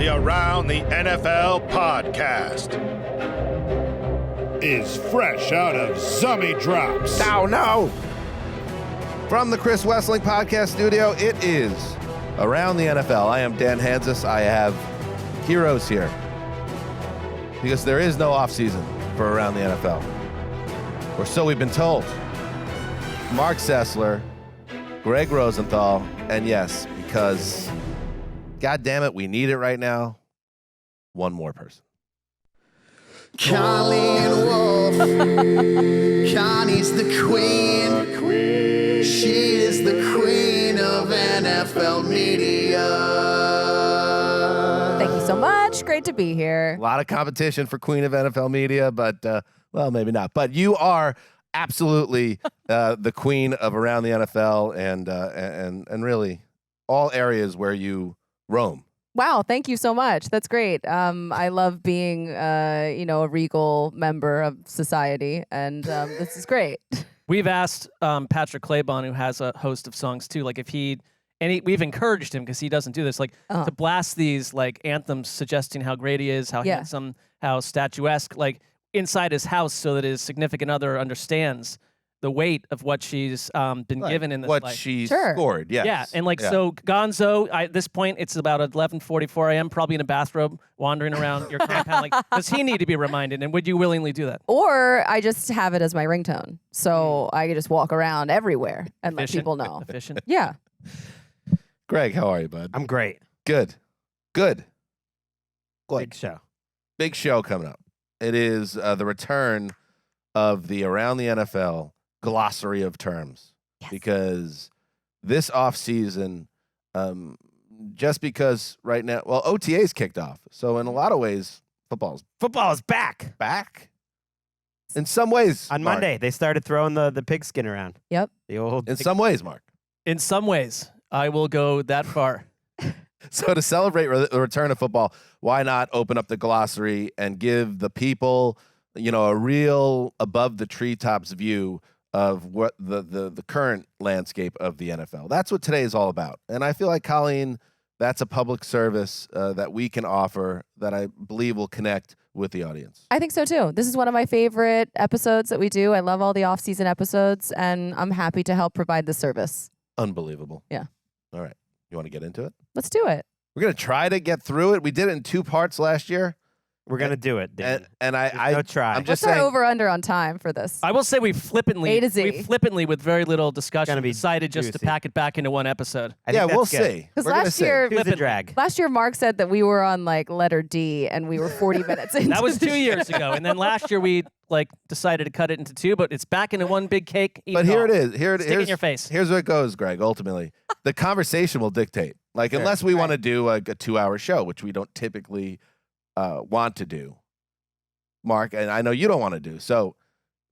The Around the NFL podcast is fresh out of Zummy Drops. Oh, no. From the Chris Wessling Podcast Studio, it is Around the NFL. I am Dan Hanzus. I have heroes here because there is no offseason for Around the NFL. Or so we've been told. Marc Sessler, Gregg Rosenthal, and yes, because, God damn it, we need it right now, one more person. Colleen Wolfe. Connie's the queen. She is the queen of NFL media. Thank you so much. Great to be here. A lot of competition for Queen of NFL Media, but, well, maybe not. But you are absolutely the queen of Around the NFL and really all areas where you roam. Wow, thank you so much. That's great. I love being, a regal member of society, and this is great. We've asked Patrick Claybon, who has a host of songs too, like if we've encouraged him because he doesn't do this, like to blast these like anthems suggesting how great he is, how handsome, how statuesque, like inside his house, so that his significant other understands the weight of what she's been given in this what life. she scored, yes. Yeah, and so Gonzo, at this point, it's about 11:44 a.m., probably in a bathrobe, wandering around your compound. Like, does he need to be reminded, and would you willingly do that? Or I just have it as my ringtone, so I can just walk around everywhere and let people know. Efficient. Yeah. Greg, how are you, bud? I'm great. Good. Big show. Big show coming up. It is the return of the Around the NFL glossary of terms. Yes. Because this offseason, just because right now, well, OTA's kicked off. So in a lot of ways, football is back. back. In some ways, On Mark. Monday, they started throwing the pigskin around. Yep. The old. In some ways, Mark. In some ways, I will go that far. So to celebrate the return of football, why not open up the glossary and give the people, a real above the treetops view of what the current landscape of the NFL. That's what today is all about. And I feel like, Colleen, that's a public service that we can offer that I believe will connect with the audience. I think so too. This is one of my favorite episodes that we do. I love all the off-season episodes, and I'm happy to help provide the service. Unbelievable. Yeah. All right. You want to get into it? Let's do it. We're going to try to get through it. We did it in 2 parts last year. We're gonna do it, Dan. And No try. I'm just What's our saying, over-under on time for this? I will say we flippantly, A to Z. with very little discussion, be decided just to juicy. pack it back into one episode. I think we'll that's good. see. Because We're gonna last see. year, Choose a drag. Mark said that we were on like letter D, and we were 40 minutes into That was the 2 years ago, and then last year we decided to cut it into 2, but it's back into one big cake. Eat But it here all. it is. Here it Stick it in is. your face. Here's what it goes, Greg. Ultimately, the conversation will dictate. Like, unless we want to do a 2-hour show, which we don't typically want to do, Mark, and I know you don't want to do. So,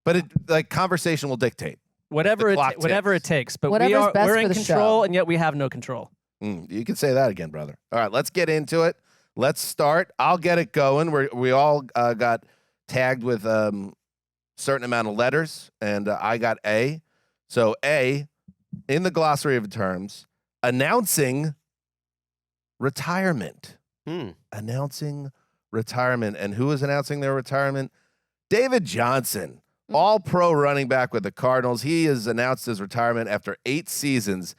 but conversation will dictate. Whatever The it clock ticks. takes. But Whatever's best we're for in the control, show. and yet we have no control. You can say that again, brother. All right, let's get into it. Let's start. I'll get it going. We all got tagged with certain amount of letters, and I got A. So A, in the glossary of terms, announcing retirement. Announcing retirement. And who is announcing their retirement? David Johnson, all-pro running back with the Cardinals. He has announced his retirement after 8 seasons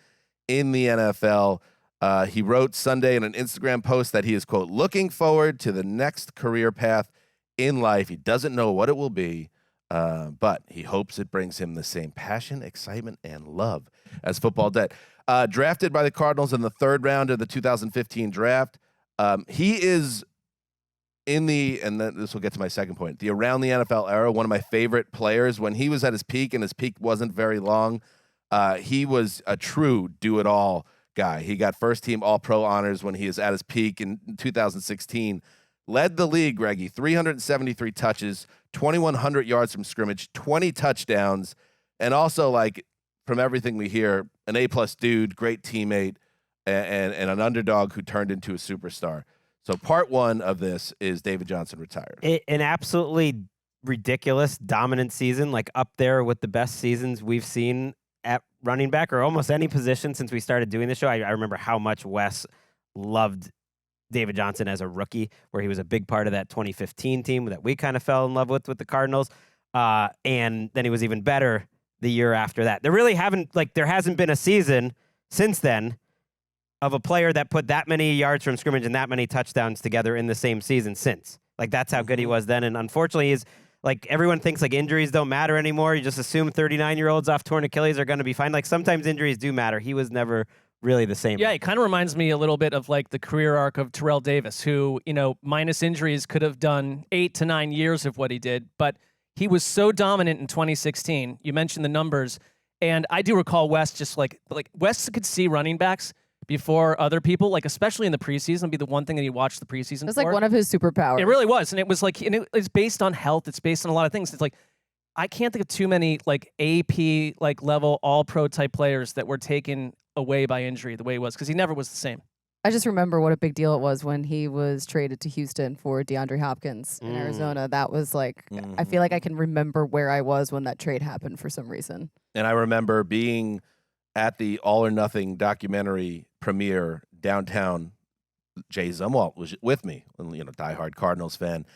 in the NFL. He wrote Sunday in an Instagram post that he is, quote, looking forward to the next career path in life. He doesn't know what it will be, but he hopes it brings him the same passion, excitement, and love as football did. Drafted by the Cardinals in the 3rd round of the 2015 draft. He is in and then this will get to my second point, the Around the NFL era, one of my favorite players. When he was at his peak, and his peak wasn't very long, he was a true do-it-all guy. He got first-team All-Pro honors when he was at his peak in 2016. Led the league, Greggy, 373 touches, 2,100 yards from scrimmage, 20 touchdowns, and also, from everything we hear, an A-plus dude, great teammate, and an underdog who turned into a superstar. So part 1 of this is David Johnson retired. An absolutely ridiculous, dominant season, up there with the best seasons we've seen at running back or almost any position since we started doing the show. I remember how much Wes loved David Johnson as a rookie, where he was a big part of that 2015 team that we kind of fell in love with the Cardinals. And then he was even better the year after that. There hasn't been a season since then of a player that put that many yards from scrimmage and that many touchdowns together in the same season since. Like, that's how good he was then. And unfortunately, he's like, everyone thinks like injuries don't matter anymore. You just assume 39-year-olds off torn Achilles are going to be fine. Like, sometimes injuries do matter. He was never really the same. Yeah, it kind of reminds me a little bit of like the career arc of Terrell Davis, who, minus injuries could have done 8 to 9 years of what he did, but he was so dominant in 2016. You mentioned the numbers, and I do recall West just like West could see running backs before other people, like especially in the preseason, be the one thing that he watched the preseason. It was like one of his superpowers. It really was, and it was like, and it's based on health. It's based on a lot of things. It's like I can't think of too many like AP like level All Pro type players that were taken away by injury the way he was, because he never was the same. I just remember what a big deal it was when he was traded to Houston for DeAndre Hopkins in Arizona. That was like, I feel like I can remember where I was when that trade happened for some reason. And I remember being at the All or Nothing documentary premiere downtown. Jay Zumwalt was with me, diehard Cardinals fan.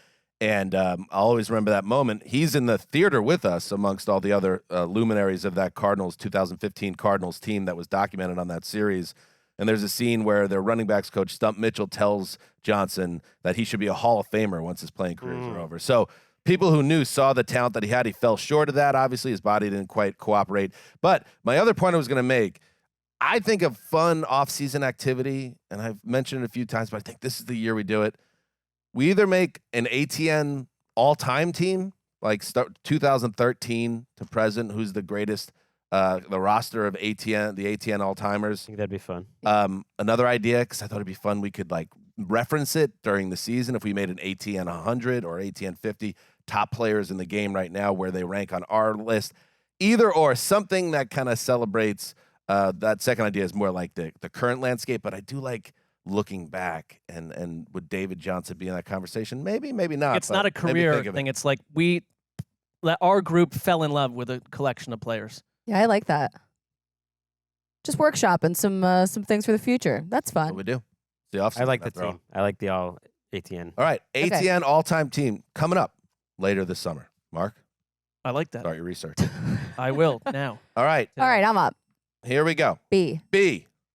And I'll always remember that moment. He's in the theater with us amongst all the other luminaries of that Cardinals 2015 Cardinals team that was documented on that series. And there's a scene where their running backs coach, Stump Mitchell, tells Johnson that he should be a Hall of Famer once his playing careers are over. So people who knew saw the talent that he had. He fell short of that. Obviously, his body didn't quite cooperate. But my other point I was going to make, I think a fun offseason activity, and I've mentioned it a few times, but I think this is the year we do it. We either make an ATN all-time team, like 2013 to present, who's the greatest, the roster of ATN, the ATN all-timers. I think that'd be fun. Another idea, because I thought it'd be fun, we could like reference it during the season if we made an ATN 100 or ATN 50, top players in the game right now, where they rank on our list. Either or, something that kind of celebrates, that second idea is more like the current landscape, but I do like looking back, and would David Johnson be in that conversation? Maybe not. It's not a career thing. It's like our group fell in love with a collection of players. Yeah, I like that. Just workshopping some things for the future. That's fun. What we do. The offseason. I like the team. I like the all ATN. All right, ATN all-time team coming up later this summer. Mark? I like that. Start your research. I will now. All right. All right, I'm up. Here we go. B.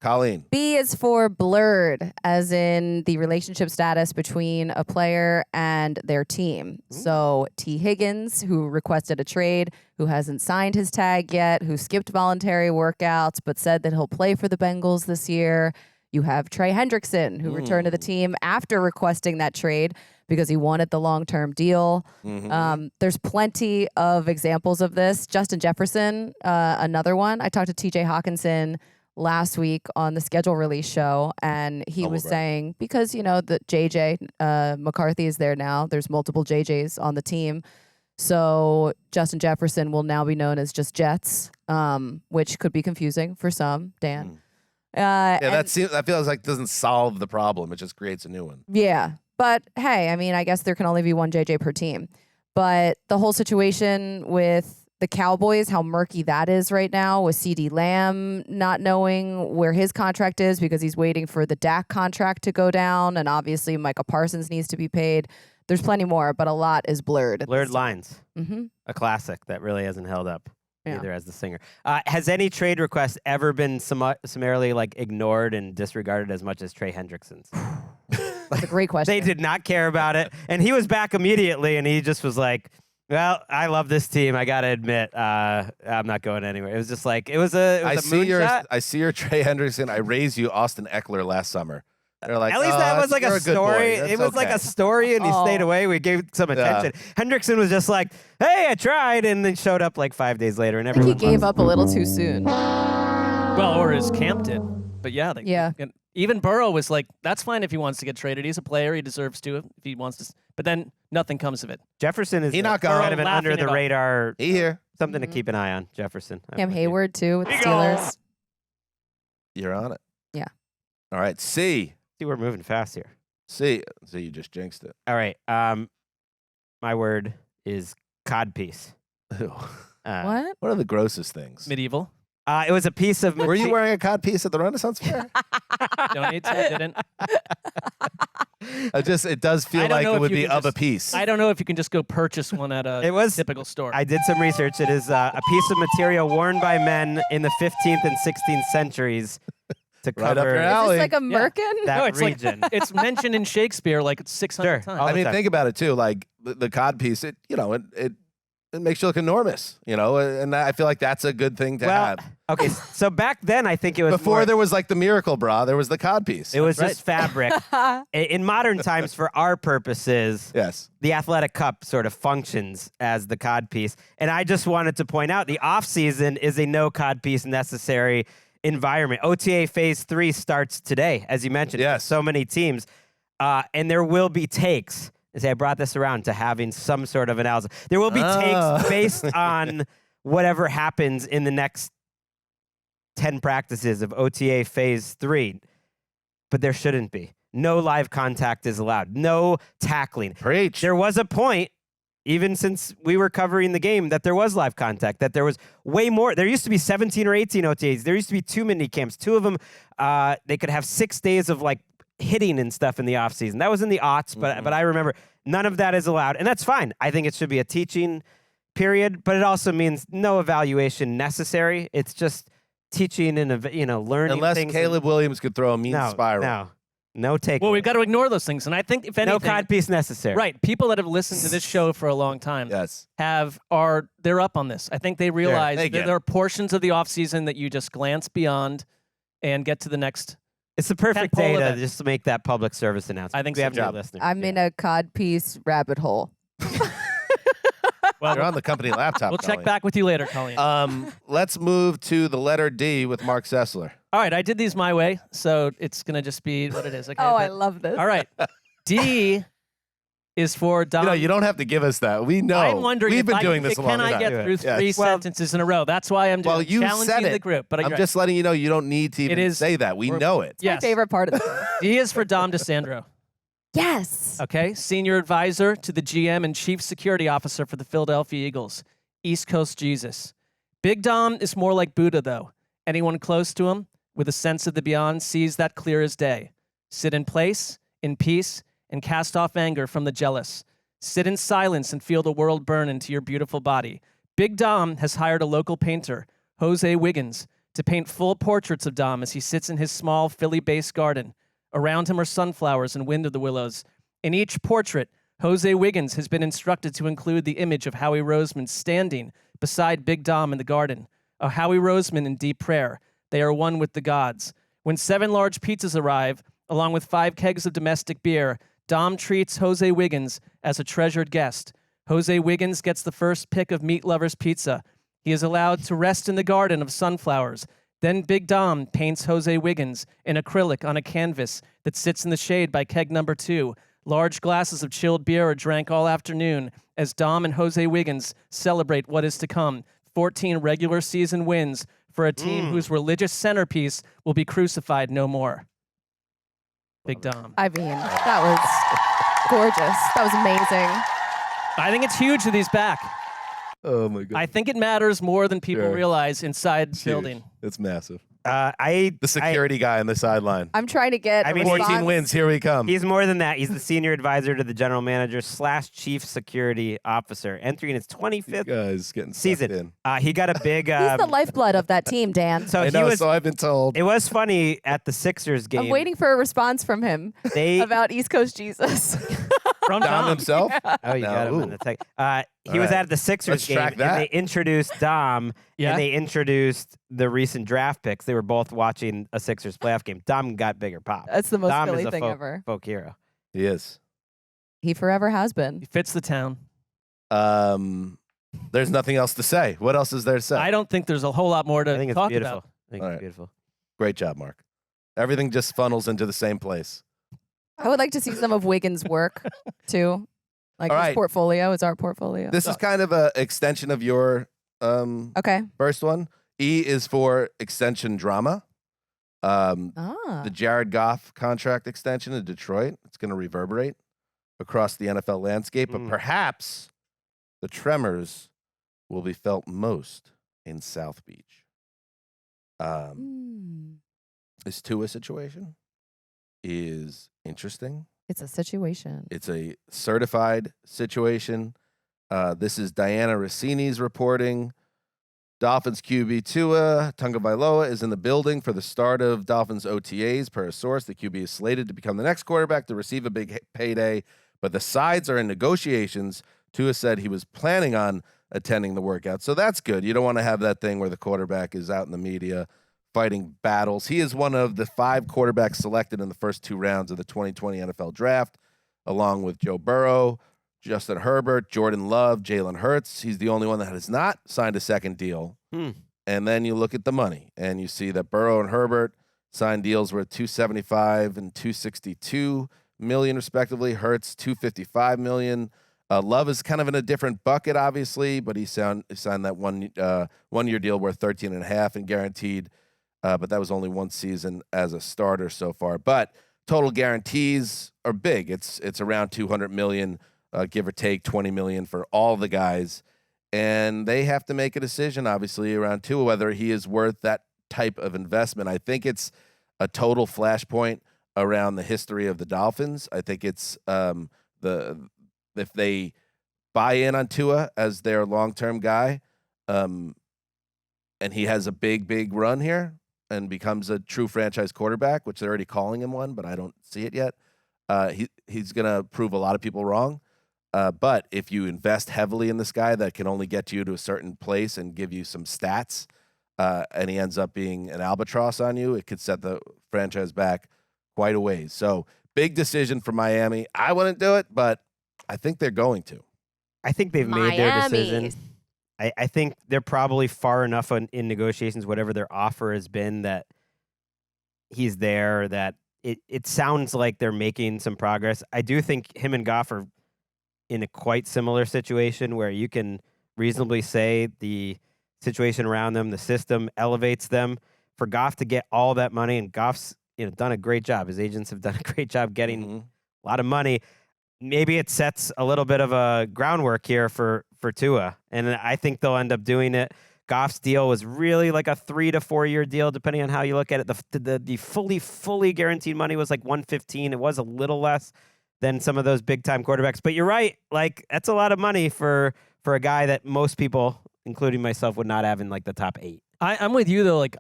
Colleen. B is for blurred, as in the relationship status between a player and their team. So T. Higgins, who requested a trade, who hasn't signed his tag yet, who skipped voluntary workouts, but said that he'll play for the Bengals this year. You have Trey Hendrickson, who returned to the team after requesting that trade because he wanted the long-term deal. There's plenty of examples of this. Justin Jefferson, another one. I talked to T.J. Hawkinson last week on the schedule release show, and he was saying, because, the JJ McCarthy is there now, there's multiple JJs on the team. So Justin Jefferson will now be known as just Jets, which could be confusing for some, Dan. That feels like doesn't solve the problem. It just creates a new one. Yeah. But hey, I mean, I guess there can only be one JJ per team. But the whole situation with the Cowboys, how murky that is right now, with CeeDee Lamb not knowing where his contract is because he's waiting for the Dak contract to go down. And obviously Micah Parsons needs to be paid. There's plenty more, but a lot is blurred. Blurred lines. A classic that really hasn't held up. Either as the singer. Has any trade request ever been summarily ignored and disregarded as much as Trey Hendrickson's? That's a great question. They did not care about it, and he was back immediately, and he just was like, "Well, I love this team. I gotta admit, I'm not going anywhere." It was just like a moonshot. I see your Trey Hendrickson. I raised you Austin Eckler last summer. They're like, at least that was like a story. It was like a story, and he stayed away. We gave some attention. Hendrickson was just like, "Hey, I tried," and then showed up like 5 days later, and I think he gave up a little too soon. Well, or his camp did. But yeah. Even Burrow was like, that's fine if he wants to get traded. He's a player. He deserves to if he wants to. But then nothing comes of it. Jefferson is not gone. kind of an under the radar. He here. Something to keep an eye on. Jefferson. Cam Hayward too with the Steelers. You're on it. Yeah. All right. C. See, we're moving fast here. C. So you just jinxed it. All right. My word is codpiece. Ew. What? What are the grossest things? Medieval. It was a piece of. Were you wearing a cod piece at the Renaissance Fair? Don't need to. Didn't. It does feel I don't like know it if would you be can of a just- piece. I don't know if you can just go purchase one at a It was- typical store. I did some research. It is a piece of material worn by men in the 15th and 16th centuries to Right up cover your Is alley. this like a merkin? that no, it's region. like it's mentioned in Shakespeare like it's 600 Sure. times. All I the mean, time. think about it too. Like the cod piece, it makes you look enormous, and I feel like that's a good thing to have. Okay, so back then I think it was Before more, there was like the miracle bra, there was the cod piece. it was just fabric. In modern times, for our purposes, Yes. the athletic cup sort of functions as the cod piece. And I just wanted to point out the off season is a no cod piece necessary environment. OTA phase 3 starts today, as you mentioned. Yes. So many teams. And there will be takes. I brought this around to having some sort of analysis. There will be takes based on whatever happens in the next 10 practices of OTA phase 3. But there shouldn't be. No live contact is allowed. No tackling. Preach. There was a point, even since we were covering the game, that there was live contact, that there was way more. There used to be 17 or 18 OTAs. There used to be 2 mini camps. 2 of them, they could have 6 days of like hitting and stuff in the offseason. That was in the aughts, but I remember none of that is allowed. And that's fine. I think it should be a teaching period, but it also means no evaluation necessary. It's just teaching and learning Unless things. Caleb Williams could throw a mean spiral. No take. Well, we've got to ignore those things. And I think if anything, no cod piece necessary. right, people that have listened to this show for a long time Yes. they're up on this. I think they realize they that get there are portions of the offseason that you just glance beyond and get to the next. It's the perfect Tentpole day to event. just to make that public service announcement. I think we so, have new job. listeners. I'm in a codpiece rabbit hole. Well, You're on the company laptop. we'll check Colleen. back with you later, Colleen. Let's move to the letter D with Marc Sessler. All right, I did these my way, so it's going to just be what it is. Okay, Oh, I but- love this. All right. D is for Dom. You don't have to give us that. We know. I'm wondering We've if been I doing can, this a long can I time. get through Yes. 3 Well- sentences in a row? That's why I'm doing Well, you challenging said it. the group. But I'm just letting you know you don't need to even is- say that. We we're- know it. yes. My favorite part of this. D is for Dom DeSandro. Yes. Okay, senior advisor to the GM and chief security officer for the Philadelphia Eagles. East Coast Jesus. Big Dom is more like Buddha, though. Anyone close to him, with a sense of the beyond, sees that clear as day. Sit in place, in peace, and cast off anger from the jealous. Sit in silence and feel the world burn into your beautiful body. Big Dom has hired a local painter, Jose Wiggins, to paint full portraits of Dom as he sits in his small Philly-based garden. Around him are sunflowers and wind of the willows. In each portrait, Jose Wiggins has been instructed to include the image of Howie Roseman standing beside Big Dom in the garden. A Howie Roseman in deep prayer. They are one with the gods. When 7 large pizzas arrive, along with 5 kegs of domestic beer, Dom treats Jose Wiggins as a treasured guest. Jose Wiggins gets the first pick of Meat Lover's pizza. He is allowed to rest in the garden of sunflowers. Then Big Dom paints Jose Wiggins in acrylic on a canvas that sits in the shade by keg number 2. Large glasses of chilled beer are drank all afternoon as Dom and Jose Wiggins celebrate what is to come. 14 regular season wins for a team whose religious centerpiece will be crucified no more. Big Dom. I mean, that was gorgeous. That was amazing. I think it's huge that he's back. Oh my god. I think it matters more than people Sure. realize inside the building. It's massive. The The security guy on the sideline. I'm trying to get I mean, 14 wins. Here we come. He's more than that. He's the senior advisor to the general manager / chief security officer, entering his 25th Guys getting season. sucked in. He got a big. He's the lifeblood of that team, Dan. So I he know, was. so I've been told. It was funny at the Sixers game. I'm waiting for a response from him They. about East Coast Jesus. From Dom Dom. himself? Oh, you No, got him ooh. in the tech. He All was right. at the Sixers Let's game, track that. and they introduced Dom, Yeah. and they introduced the recent draft picks. They were both watching a Sixers playoff game. Dom got bigger pop. That's the most Dom Philly is a thing folk, ever. folk hero. He is. He forever has been. He fits the town. There's nothing else to say. What else is there to say? I don't think there's a whole lot more to I think it's talk beautiful. about. I think All it's right. beautiful. Great job, Mark. Everything just funnels into the same place. I would like to see some of Wiggins' work too. Like All his right. portfolio, his art portfolio. This is kind of an extension of your Okay. first one. E is for extension drama. Ah. The Jared Goff contract extension in Detroit. It's going to reverberate across the NFL landscape, but perhaps the tremors will be felt most in South Beach. Hmm. This Tua situation is interesting. It's a situation. It's a certified situation. This is Diana Rossini's reporting. Dolphins QB Tua Tagovailoa is in the building for the start of Dolphins OTAs. Per a source, the QB is slated to become the next quarterback to receive a big payday, but the sides are in negotiations. Tua said he was planning on attending the workout, so that's good. You don't want to have that thing where the quarterback is out in the media fighting battles. He is one of the 5 quarterbacks selected in the first 2 rounds of the 2020 NFL Draft, along with Joe Burrow, Justin Herbert, Jordan Love, Jalen Hurts. He's the only one that has not signed a second deal. And then you look at the money, and you see that Burrow and Herbert signed deals worth $275 and $262 million, respectively. Hurts $255 million. Love is kind of in a different bucket, obviously, but he signed that one-year deal worth $13.5 and guaranteed. But that was only 1 season as a starter so far. But total guarantees are big. It's around $200 million. Give or take $20 million for all the guys. And they have to make a decision, obviously, around Tua, whether he is worth that type of investment. I think it's a total flashpoint around the history of the Dolphins. I think it's if they buy in on Tua as their long-term guy, and he has a big run here and becomes a true franchise quarterback, which they're already calling him one, but I don't see it yet. He's going to prove a lot of people wrong. But if you invest heavily in this guy that can only get you to a certain place and give you some stats, and he ends up being an albatross on you, it could set the franchise back quite a ways. So big decision for Miami. I wouldn't do it, but I think they're going to. I think they've made their decision. I think they're probably far enough in negotiations, whatever their offer has been, that he's there, that it sounds like they're making some progress. I do think him and Goff are in a quite similar situation where you can reasonably say the situation around them, the system elevates them. For Goff to get all that money, and Goff's done a great job. His agents have done a great job getting a lot of money. Maybe it sets a little bit of a groundwork here for Tua, and I think they'll end up doing it. Goff's deal was really like a 3 to 4 year deal, depending on how you look at it. The fully guaranteed money was like $115. It was a little less than some of those big time quarterbacks, but you're right. Like, that's a lot of money for a guy that most people, including myself, would not have in like the top 8. I'm with you though. Like,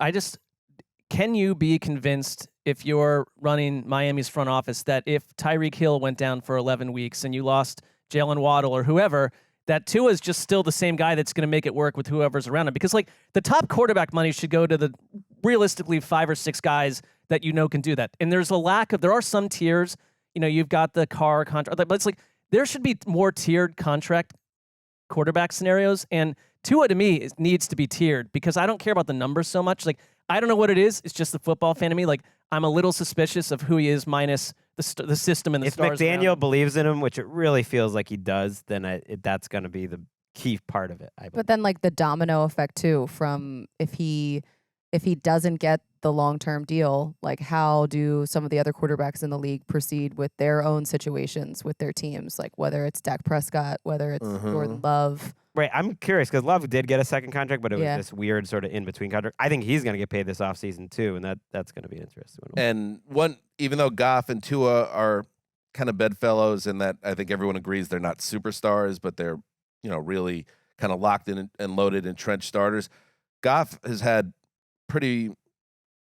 can you be convinced if you're running Miami's front office that if Tyreek Hill went down for 11 weeks and you lost Jalen Waddle or whoever, that Tua is just still the same guy that's going to make it work with whoever's around him? Because like the top quarterback money should go to the realistically 5 or 6 guys that can do that. And there are some tiers. You've got the Carr contract, but it's like there should be more tiered contract quarterback scenarios. And Tua, to me, needs to be tiered because I don't care about the numbers so much. Like, I don't know what it is. It's just the football fan of me. Like, I'm a little suspicious of who he is minus the system and the stars. If McDaniel around. believes in him, which it really feels like he does, then that's going to be the key part of it. But then, like, the domino effect too, from if he doesn't get the long-term deal, like how do some of the other quarterbacks in the league proceed with their own situations with their teams, like whether it's Dak Prescott, whether it's Jordan Love. Right, I'm curious because Love did get a second contract, but it was this weird sort of in-between contract. I think he's going to get paid this offseason too, and that's going to be an interesting one. And even though Goff and Tua are kind of bedfellows in that I think everyone agrees they're not superstars, but they're really kind of locked in and loaded entrenched starters. Goff has had pretty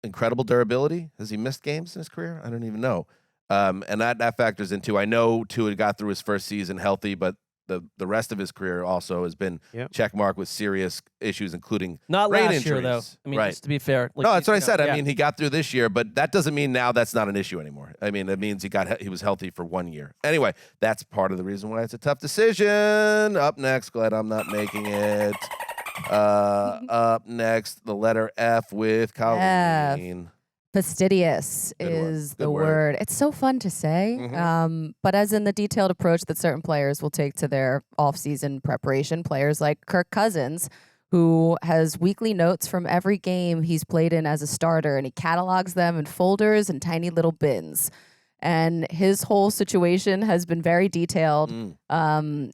incredible durability. Has he missed games in his career? I don't even know. And that factors into, I know Tua got through his first season healthy, but the rest of his career also has been check mark with serious issues, incling not brain last injuries. year though. I mean, just to be fair. No, that's what I said. I mean, he got through this year, but that doesn't mean now that's not an issue anymore. I mean, that means he was healthy for 1 year. Anyway, that's part of the reason why it's a tough decision. Up next, glad I'm not making it. Up next, the letter F with Colleen. Fastidious is the word. It's so fun to say, but as in the detailed approach that certain players will take to their off-season preparation, players like Kirk Cousins, who has weekly notes from every game he's played in as a starter, and he catalogs them in folders and tiny little bins. And his whole situation has been very detailed.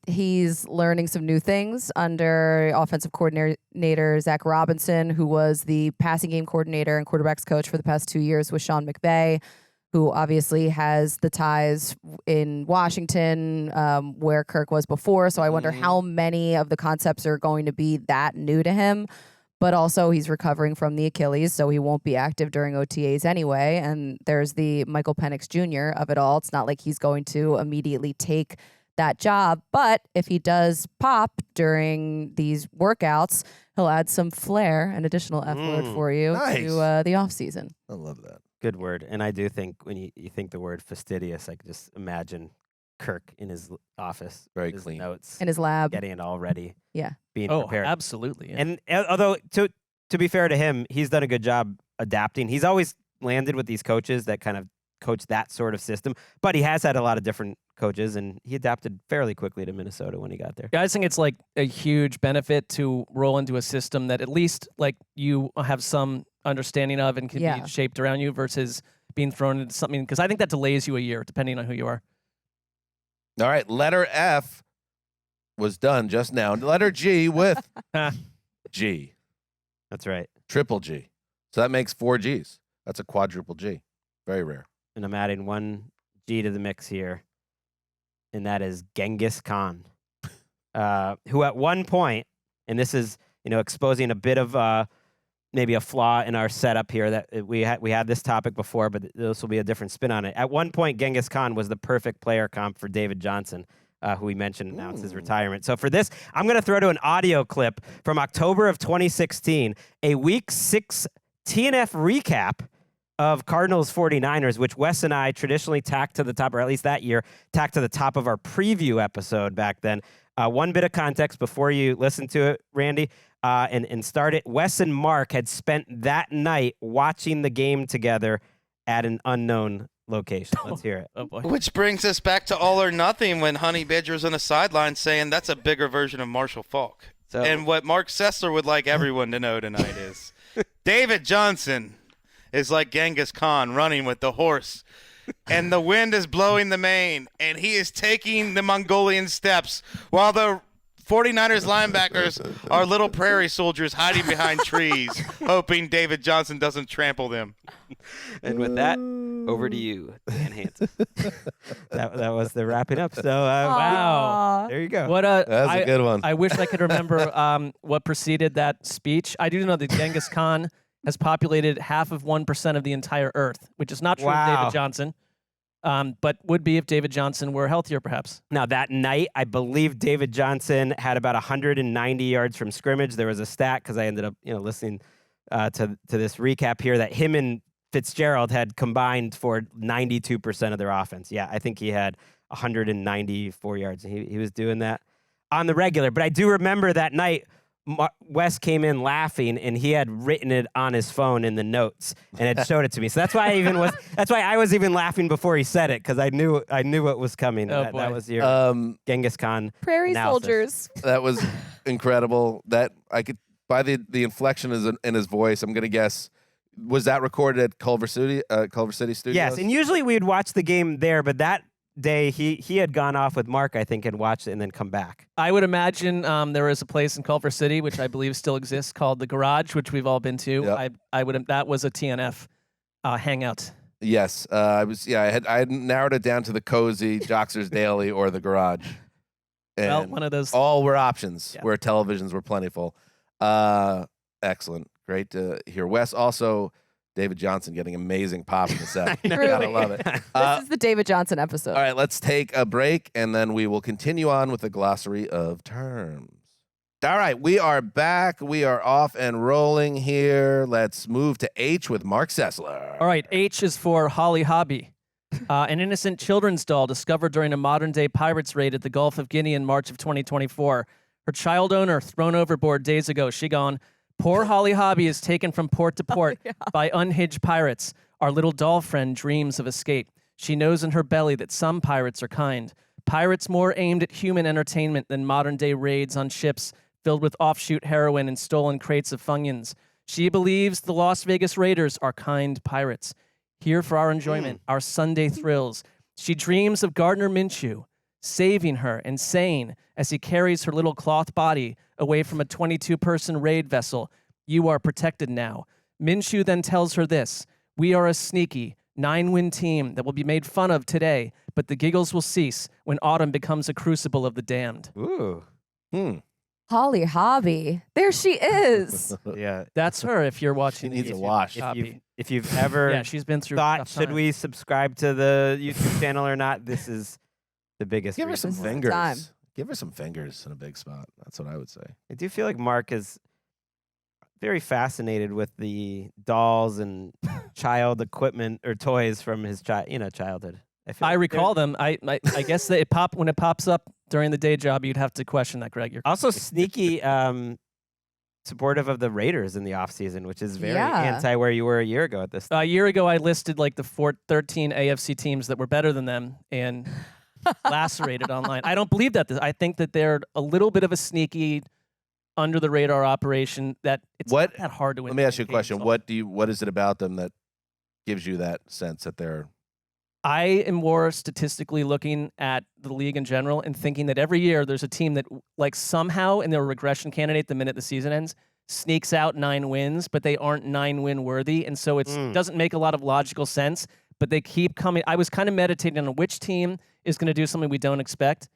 He's learning some new things under offensive coordinator Zach Robinson, who was the passing game coordinator and quarterbacks coach for the past 2 years with Sean McVay. who obviously has the ties in Washington, where Kirk was before. So I wonder how many of the concepts are going to be that new to him. But also he's recovering from the Achilles, so he won't be active during OTAs anyway. And there's the Michael Penix Jr. of it all. It's not like he's going to immediately take that job. But if he does pop during these workouts, he'll add some flair, an additional F word for you to the offseason. I love that. Good word. And I do think when you think the word fastidious, I can just imagine Kirk in his office. Very his clean. Notes. In his lab. Getting it all ready. Yeah. Being Oh, prepared. absolutely. Yeah. And although, to be fair to him, he's done a good job adapting. He's always landed with these coaches that kind of coach that sort of system. But he has had a lot of different coaches, and he adapted fairly quickly to Minnesota when he got there. Yeah, I think it's like a huge benefit to roll into a system that at least like you have some understanding of and can be shaped around you versus being thrown into something, because I think that delays you a year depending on who you are. All right, letter F was done just now. Letter G with G. That's right. Triple G. So that makes 4 Gs. That's a quadruple G. Very rare. And I'm adding 1 G to the mix here, and that is Genghis Khan, who at one point, and this is exposing a bit of maybe a flaw in our setup here, that we had this topic before, but this will be a different spin on it. At one point, Genghis Khan was the perfect player comp for David Johnson, who we mentioned announced his retirement. So for this, I'm going to throw to an audio clip from October of 2016, a Week 6 TNF recap of Cardinals 49ers, which Wes and I traditionally tacked to the top, or at least that year, tacked to the top of our preview episode back then. One bit of context before you listen to it, Randy, and start it. Wes and Mark had spent that night watching the game together at an unknown location. Let's hear it. Oh boy. Which brings us back to All or Nothing when Honey Badger's on the sideline saying that's a bigger version of Marshall Faulk. So, And what Marc Sessler would like everyone to know tonight is David Johnson is like Genghis Khan running with the horse, and the wind is blowing the mane, and he is taking the Mongolian steps while the 49ers linebackers are little prairie soldiers hiding behind trees, hoping David Johnson doesn't trample them. and with that, over to you, Dan Hanzus. that was the wrapping up. So, wow. There you go. That's a good one. I wish I could remember what preceded that speech. I do know that Genghis Khan has populated 0.5% of the entire Earth, which is not true of David Johnson, but would be if David Johnson were healthier, perhaps. Now, that night, I believe David Johnson had about 190 yards from scrimmage. There was a stat, because I ended up listening to this recap here, that him and Fitzgerald had combined for 92% of their offense. Yeah, I think he had 194 yards, and he was doing that on the regular. But I do remember that night, Wes came in laughing, and he had written it on his phone in the notes and had showed it to me. So that's why I was even laughing before he said it, because I knew what was coming. Oh, that was your Genghis Khan Prairie analysis. soldiers. That was incredible. That I could, by the inflection in his voice, I'm going to guess, was that recorded at Culver City Studios? Yes, and usually we'd watch the game there, but that day he had gone off with Mark, I think, and watched it and then come back. I would imagine there is a place in Culver City, which I believe still exists, called the Garage, which we've all been to. Yep. That was a TNF hangout. Yes, I had narrowed it down to the Cozy, Joxer's Daily, or the Garage. And Well, one of those. all were options Yeah. where televisions were plentiful. Excellent. Great to hear. Wes, also David Johnson getting amazing pop in the set. Gotta love it. This is the David Johnson episode. All right, let's take a break, and then we will continue on with the glossary of terms. All right, we are back. We are off and rolling here. Let's move to H with Marc Sessler. All right, H is for Holly Hobbie. An innocent children's doll discovered during a modern-day pirates raid at the Gulf of Guinea in March of 2024. Her child owner thrown overboard days ago. She gone. Poor Holly Hobbie is taken from port to port by unhinged pirates. Our little doll friend dreams of escape. She knows in her belly that some pirates are kind. Pirates more aimed at human entertainment than modern-day raids on ships filled with offshoot heroin and stolen crates of Funyuns. She believes the Las Vegas Raiders are kind pirates. Here for our enjoyment, our Sunday thrills. She dreams of Gardner Minshew saving her and saying, as he carries her little cloth body away from a 22-person raid vessel, "You are protected now." Minshew then tells her this: "We are a sneaky, 9-win team that will be made fun of today, but the giggles will cease when autumn becomes a crucible of the damned. Ooh. Holly Hobbie. There she is. Yeah. That's her if you're watching. She needs the a YouTube wash. copy. If you've ever Yeah, she's been through thought, tough should times. we subscribe to the YouTube channel or not, this is the biggest Give her reason. some This is the time. fingers. Give her some fingers in a big spot. That's what I would say. I do feel like Mark is very fascinated with the dolls and child equipment or toys from his childhood. feel I like recall them. I guess that when it pops up during the day job, you'd have to question that, Gregg. You're also sneaky supportive of the Raiders in the offseason, which is very Yeah. anti where you were a year ago at this time. A year ago, I listed like the 13 AFC teams that were better than them and lacerated online. I don't believe that. I think that they're a little bit of a sneaky, under the radar operation that it's not that hard to win. Let me ask you a games question. all. What is it about them that gives you that sense that they're I am more statistically looking at the league in general and thinking that every year there's a team that, like, somehow in their regression candidate the minute the season ends sneaks out 9 wins, but they aren't 9-win worthy, and so it doesn't make a lot of logical sense. But they keep coming. I was kind of meditating on which team is going to do something we don't expect,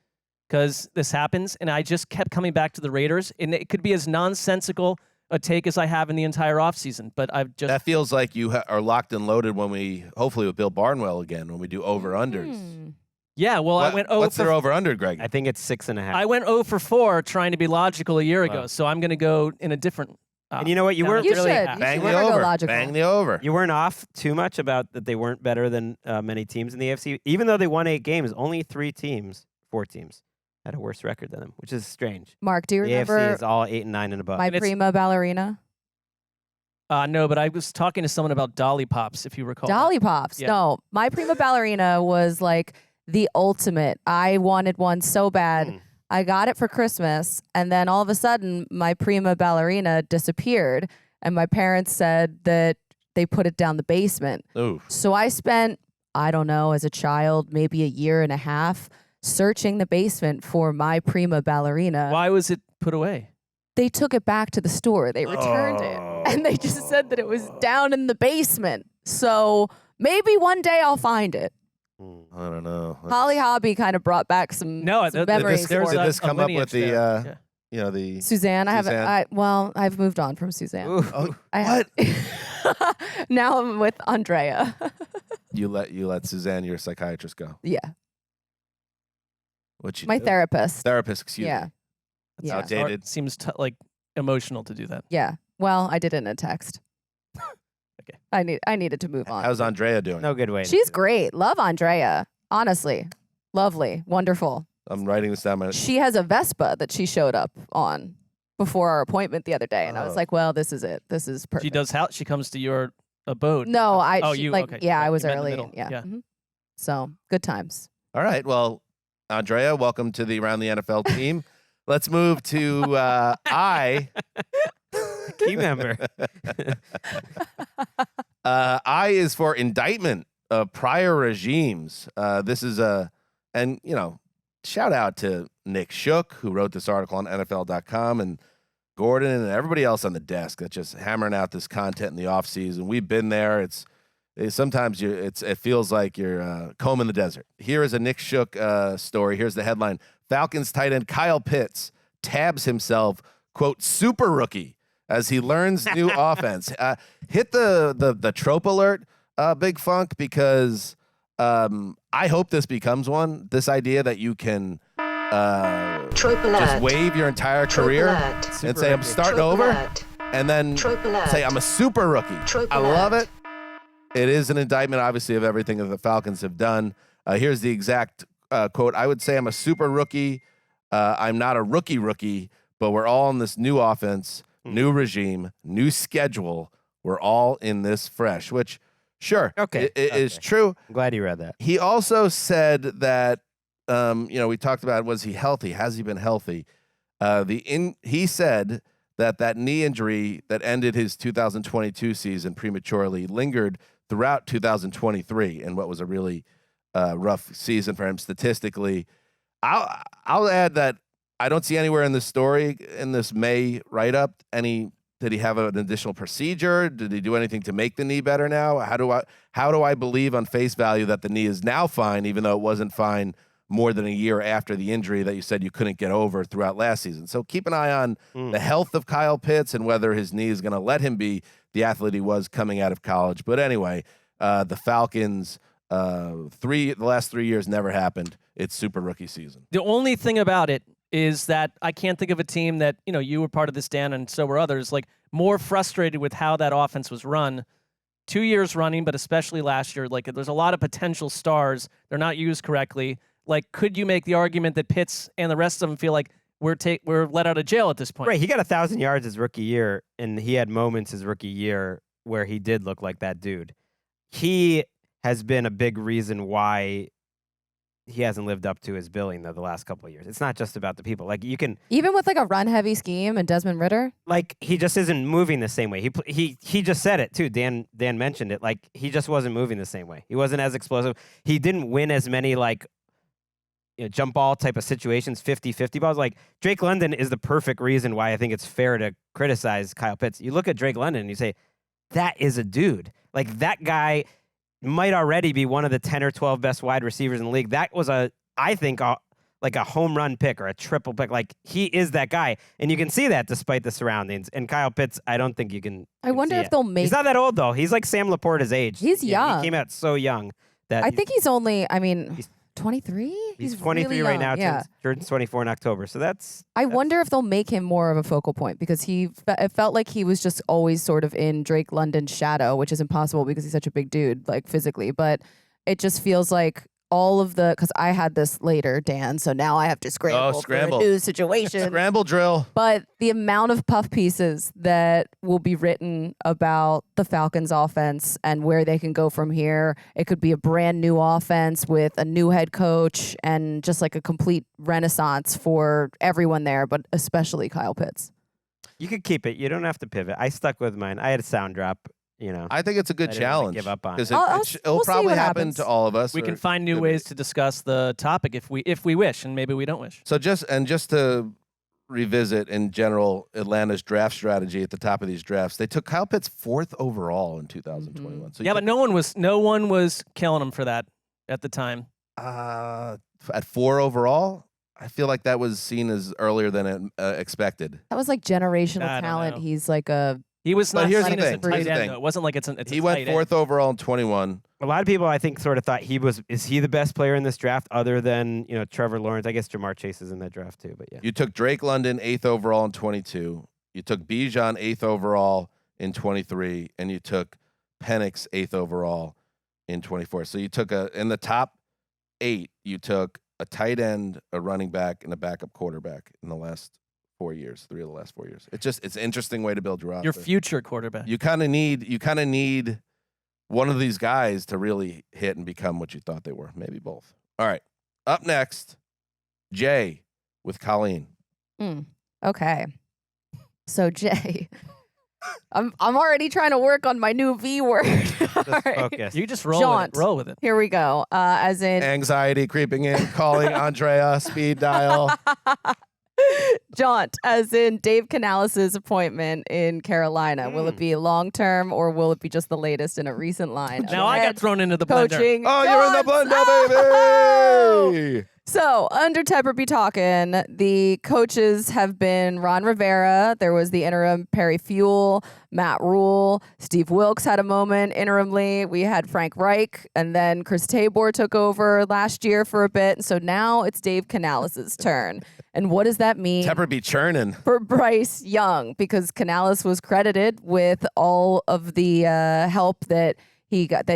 because this happens, and I just kept coming back to the Raiders, and it could be as nonsensical a take as I have in the entire offseason, but I've just... That feels like you are locked and loaded when we, hopefully with Bill Barnwell again, when we do over-unders. Yeah, well, I went... What's their over-under, Greg? I think it's 6.5. I went 0 for 4 trying to be logical a year ago, Wow. so I'm going to go in a different... And you know what? You weren't You really should. half. You Bang should the never go over. logical. Bang the over. You weren't off too much about that they weren't better than many teams in the AFC. Even though they won 8 games, only 4 teams had a worse record than them, which is strange. Mark, do you The remember AFC is all 8 and 9 and above. my prima ballerina? No, but I was talking to someone about Dolly Pops, if you recall. Dolly Pops. Yeah. No, my prima ballerina was like the ultimate. I wanted one so bad. I got it for Christmas, and then all of a sudden, my prima ballerina disappeared, and my parents said that they put it down the basement. Ooh. So I spent, I don't know, as a child, maybe a year and a half searching the basement for my prima ballerina. Why was it put away? They took it back to the store. They returned it. And they just said that it was down in the basement. So maybe one day I'll find it. I don't know. Holly Hobbie kind of brought back some, No, some memories there's for did me. this come up with the, Yeah. you know, the Suzanne. Suzanne? I've moved on from Suzanne. Oh, What? Now I'm with Andrea. you let Suzanne, your psychiatrist, go. Yeah. What you My do? therapist. Therapist, excuse Yeah. me. Yeah. Outdated. It seems like emotional to do that. Yeah. Well, I did it in a text. Okay. I needed to move on. How's Andrea doing? No good way. to She's do it. great. Love Andrea. Honestly. Lovely. Wonderful. I'm writing this down. She has a Vespa that she showed up on before our appointment the other day. And I was Oh. like, well, this is it. This is perfect. She does she comes to your abode. No, Oh, she, you like, okay. yeah, I was you met in the early. middle. Yeah. Yeah. Mhm. So good times. All right. Well, Andrea, welcome to the Around the NFL team. Let's move to Key member. I is for indictment of prior regimes. This is and you know, shout out to Nick Shook, who wrote this article on NFL.com, and Gordon and everybody else on the desk that's just hammering out this content in the off season. We've been there. Sometimes it feels like you're combing the desert. Here is a Nick Shook story. Here's the headline: Falcons tight end Kyle Pitts tabs himself, quote, super rookie as he learns new offense. Hit the trope alert, Big Funk, because I hope this becomes one. This idea that you can Trope alert. just wave your entire Trope career alert. and say, I'm starting Trope over, alert. and then Trope alert. say, I'm a super rookie. Trope I love alert. it. It is an indictment, obviously, of everything that the Falcons have done. Here's the exact quote. I would say I'm a super rookie. I'm not a rookie, but we're all in this new offense, new regime, new schedule. We're all in this fresh, which, sure, Okay, it is okay. true. I'm glad you read that. He also said that, we talked about, was he healthy? Has he been healthy? He said that knee injury that ended his 2022 season prematurely lingered throughout 2023 and what was a really rough season for him statistically. I'll add that I don't see anywhere in this story, in this May write-up, any Did he have an additional procedure? Did he do anything to make the knee better now? How do I believe on face value that the knee is now fine, even though it wasn't fine more than a year after the injury that you said you couldn't get over throughout last season? So keep an eye on the health of Kyle Pitts and whether his knee is going to let him be the athlete he was coming out of college. But anyway, the Falcons, the last 3 years never happened. It's super rookie season. The only thing about it is that I can't think of a team that, you were part of this, Dan, and so were others, like more frustrated with how that offense was run 2 years running, but especially last year. Like there's a lot of potential stars. They're not used correctly. Like, could you make the argument that Pitts and the rest of them feel like we're let out of jail at this point? Right. He got 1,000 yards his rookie year, and he had moments his rookie year where he did look like that dude. He has been a big reason why he hasn't lived up to his billing though the last couple of years. It's not just about the people. Like you can even with like a run heavy scheme and Desmond Ridder, like he just isn't moving the same way. He just said it too. Dan mentioned it. Like he just wasn't moving the same way. He wasn't as explosive. He didn't win as many like jump ball type of situations, 50-50 balls. Like Drake London is the perfect reason why I think it's fair to criticize Kyle Pitts. You look at Drake London and you say, that is a dude. Like that guy might already be one of the 10 or 12 best wide receivers in the league. That was I think like a home run pick or a triple pick. Like he is that guy. And you can see that despite the surroundings. And Kyle Pitts, I don't think you can. I wonder if they'll make. He's not that old though. He's like Sam Laporta's age. He's young. He came out so young that I think he's only, he's 23? He's 23 really right young. now. Yeah. Turns 24 in October. So I wonder if they'll make him more of a focal point because it felt like he was just always sort of in Drake London's shadow, which is impossible because he's such a big dude, like physically. But it just feels like all of because I had this later, Dan, so now I have to scramble for a new situation. Scramble drill. But the amount of puff pieces that will be written about the Falcons offense and where they can go from here. It could be a brand new offense with a new head coach and just like a complete renaissance for everyone there, but especially Kyle Pitts. You could keep it. You don't have to pivot. I stuck with mine. I had a sound drop. I think it's a good challenge. Give up on because we'll it'll probably happen happens. to all of us. We can find new ways to discuss the topic if we wish, and maybe we don't wish. So just to revisit in general Atlanta's draft strategy at the top of these drafts, they took Kyle Pitts 4th overall in 2021. Mm-hmm. So yeah, but no one was killing him for that at the time. At 4 overall, I feel like that was seen as earlier than expected. That was like generational I don't talent. know. He's like He was not here's the seen as a thing. tight Here's the end, thing. though. It wasn't like it's He went 4th overall in 21. A lot of people, I think, sort of thought is he the best player in this draft other than, Trevor Lawrence? I guess Jamar Chase is in that draft too, but yeah. You took Drake London 8th overall in 22. You took Bijan 8th overall in 23, and you took Penix 8th overall in 24. So you took in the top 8, you took a tight end, a running back, and a backup quarterback in the last 4 years, 3 of the last 4 years. It's an interesting way to build your roster. Your future quarterback. You kind of need one of these guys to really hit and become what you thought they were. Maybe both. All right. Up next, Jay with Colleen. Okay. So Jay, I'm already trying to work on my new V word. All right. Focus. You just roll Jaunt. with it. Roll with it. Here we go. As in Anxiety creeping in, calling Andrea, speed dial. jaunt, as in Dave Canales' appointment in Carolina. Will it be long term or will it be just the latest in a recent line? Now I got thrown into the blender. Coaching. Oh, you're in the jaunts. blender, baby. So, under Tepper be talking, the coaches have been Ron Rivera. There was the interim Perry Fuel, Matt Rule. Steve Wilkes had a moment interimly. We had Frank Reich, and then Chris Tabor took over last year for a bit. So now it's Dave Canales' turn. And what does that mean Tepper be churning. for Bryce Young? Because Canales was credited with all of the help that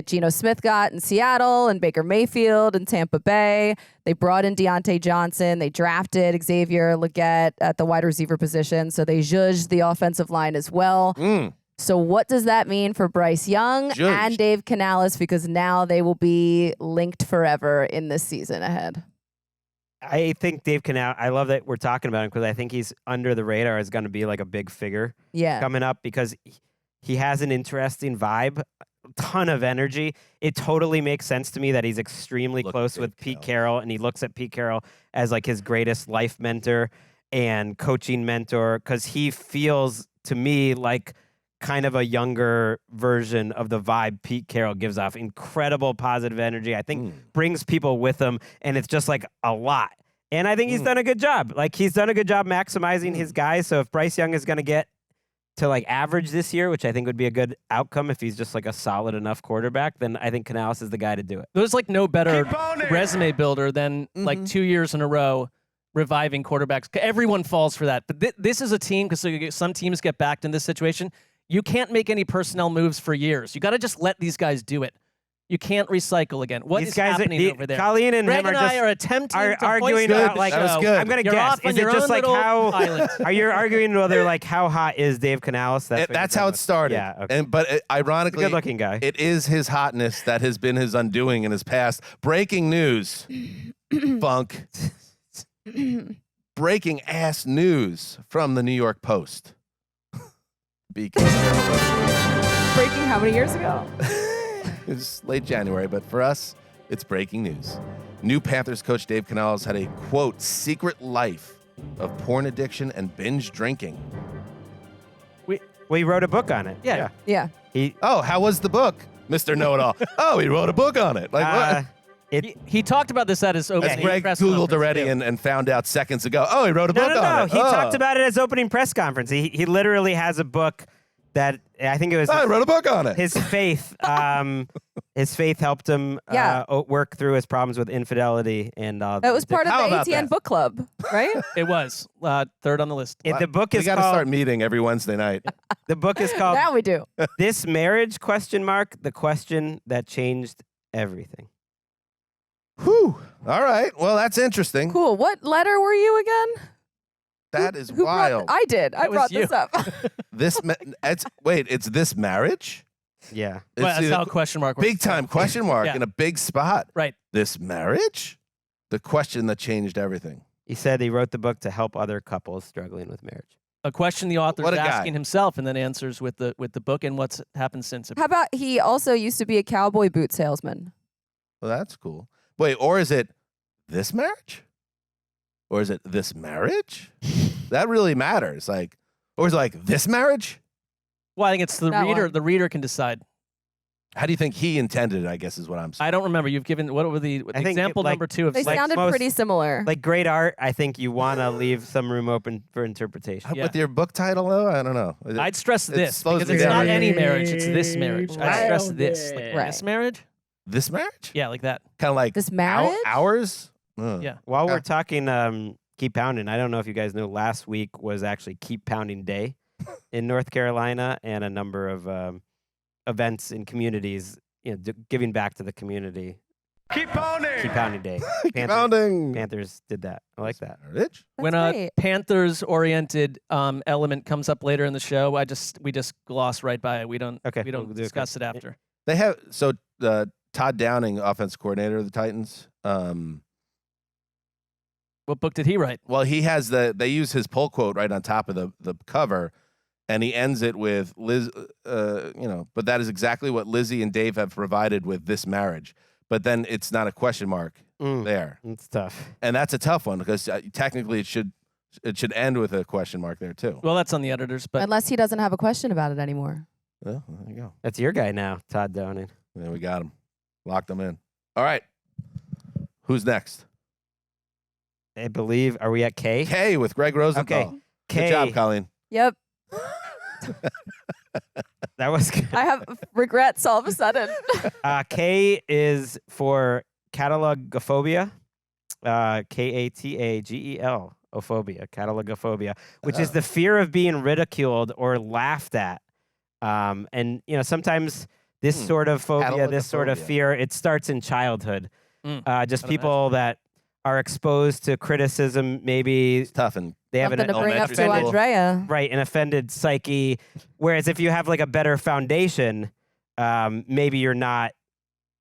Geno Smith got in Seattle and Baker Mayfield in Tampa Bay. They brought in Deontay Johnson. They drafted Xavier Legette at the wide receiver position. So they zhuzhed the offensive line as well. So what does that mean for Bryce Young and Dave Canales? Because now they will be linked forever in this season ahead. I think Dave Canales, I love that we're talking about him because I think he's under the radar is going to be like a big figure coming up because he has an interesting vibe. Ton of energy. It totally makes sense to me that he's extremely close with Pete Carroll, and he looks at Pete Carroll as like his greatest life mentor and coaching mentor because he feels to me like kind of a younger version of the vibe Pete Carroll gives off. Incredible positive energy. I think brings people with him, and it's just like a lot. And I think he's done a good job. Like, he's done a good job maximizing his guys. So if Bryce Young is going to get to like average this year, which I think would be a good outcome if he's just like a solid enough quarterback, then I think Canales is the guy to do it. There's like no better resume builder than like 2 years in a row reviving quarterbacks. Everyone falls for that. But this is a team, because some teams get backed in this situation. You can't make any personnel moves for years. You got to just let these guys do it. You can't recycle again. What is happening over there? Colleen and Greg him are attempting to arguing hoist about like that was good. I'm gonna You're guess. off on Is it your just own like little how island. are you arguing whether like how hot is Dave Canales? That's how it started. Yeah, okay. But ironically, good-looking guy. It is his hotness that has been his undoing in his past. Breaking news, Funk. Breaking ass news from the New York Post. Because Breaking how many years ago? it's late January, but for us, it's breaking news. New Panthers coach Dave Canales had a, quote, secret life of porn addiction and binge drinking. We wrote a book on it. Yeah. Yeah. Oh, how was the book, Mr. Know-It-All? Oh, he wrote a book on it. Like, what? He talked about this at his opening Greg press Googled conference, already too. and found out seconds ago. Oh, he wrote a book on No. it. He talked about it at his opening press conference. He literally has a book that I think it was. I wrote a book on it. His faith. His faith helped him work through his problems with infidelity and. That was part of How the about ATN that? book club, right? It was third on the list. The book We is got to called. start meeting every Wednesday night. The book is called Now we do. "This Marriage?" ? The question that changed everything. Whew. All right. Well, that's interesting. Cool. What letter were you again? That is Who wild. I did. I That was brought you. this up. It's this marriage? Yeah. It's Well, that's the how a question mark works. big time question mark Yeah. in a big spot. Right. This marriage? The question that changed everything. He said he wrote the book to help other couples struggling with marriage. A question the author What is a guy. asking himself and then answers with the book and what's happened since. How about he also used to be a cowboy boot salesman? Well, that's cool. Wait, or is it this marriage? Or is it this marriage? That really matters. Like, or is it like this marriage? Well, I think it's the That reader. one. The reader can decide. How do you think he intended it, I guess is what I'm saying. I don't remember. You've given what were the I think example like- number 2 of They Like sounded most- pretty similar. Like great art, I think you want to leave some room open for interpretation. Yeah. With your book title, though? I don't know. I'd stress It this slows because me it's down. not any marriage. It's this marriage. I'd stress this. Like, Right. This marriage? This marriage? Yeah, like that. Kind of like This marriage? Ours? Yeah. While we're talking Keep Pounding, I don't know if you guys know, last week was actually Keep Pounding Day in North Carolina, and a number of events in communities, giving back to the community. Keep Pounding Day. Pounding. Panthers did that. I like that. Marriage? When That's a great. Panthers-oriented element comes up later in the show, we just gloss right by it. We don't Okay, we don't we'll do it discuss quick. it after. They have Todd Downing, offense coordinator of the Titans. What book did he write? Well, he has they use his pull quote right on top of the cover, and he ends it with Liz. But that is exactly what Lizzie and Dave have provided with this marriage. But then it's not a question mark there, It's tough. and that's a tough one because technically it should end with a question mark there too. Well, that's on the editors, but Unless he doesn't have a question about it anymore. Well, there you go. That's your guy now, Todd Downing. There we got him, locked him in. All right, who's next? I believe. Are we at K? K with Gregg Rosenthal. Okay. K. Good job, Colleen. Yep. That was good. I have regrets all of a sudden. K is for catalogophobia. Katagel. Ophobia. Catalogophobia, which is the fear of being ridiculed or laughed at. And sometimes this sort of phobia, this sort of Catalogophobia. fear, it starts in childhood. Just I'd people that are exposed to criticism, maybe It's tough and they have Something an to bring up to elementary school. Andrea. right, an offended psyche. Whereas if you have like a better foundation, maybe you're not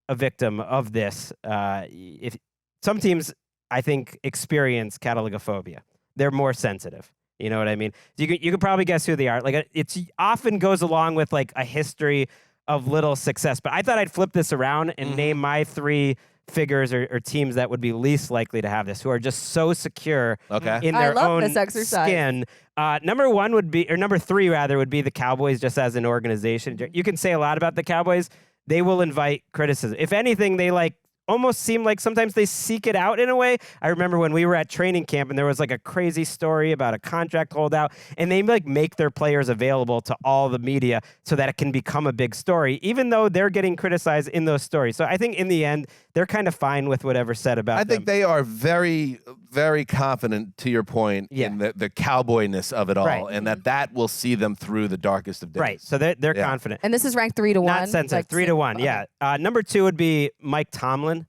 a victim of this. If some teams, I think, experience catalogophobia, they're more sensitive. You know what I mean? So you can probably guess who they are. Like it's often goes along with like a history of little success. But I thought I'd flip this around and name my 3 figures or teams that would be least likely to have this, who are just so secure Okay. in I their love own this exercise. skin. Number 3 rather would be the Cowboys, just as an organization. You can say a lot about the Cowboys. They will invite criticism. If anything, they almost seem like sometimes they seek it out in a way. I remember when we were at training camp and there was a crazy story about a contract holdout, and they make their players available to all the media so that it can become a big story, even though they're getting criticized in those stories. So I think in the end, they're kind of fine with whatever's said about them. I think they are very, very confident, to your point, in the cowboyness of it all, Right. and that will see them through the darkest of days. Right. So they're confident. And this is ranked 3 to 1. Not sensitive. 3 to 1. Yeah. Number 2 would be Mike Tomlin.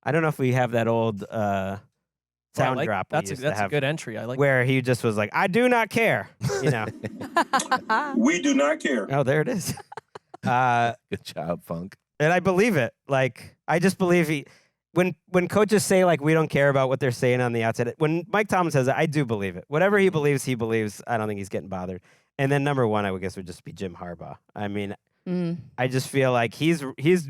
I don't know if we have that old sound drop. That's a good entry. I like where he just was like, "I do not care." We do not care. Oh, there it is. Good job, Funk. And I believe it. I just believe when coaches say we don't care about what they're saying on the outside. When Mike Tomlin says it, I do believe it. Whatever he believes, he believes. I don't think he's getting bothered. And then number 1, I would guess, would just be Jim Harbaugh. I mean, I just feel like he's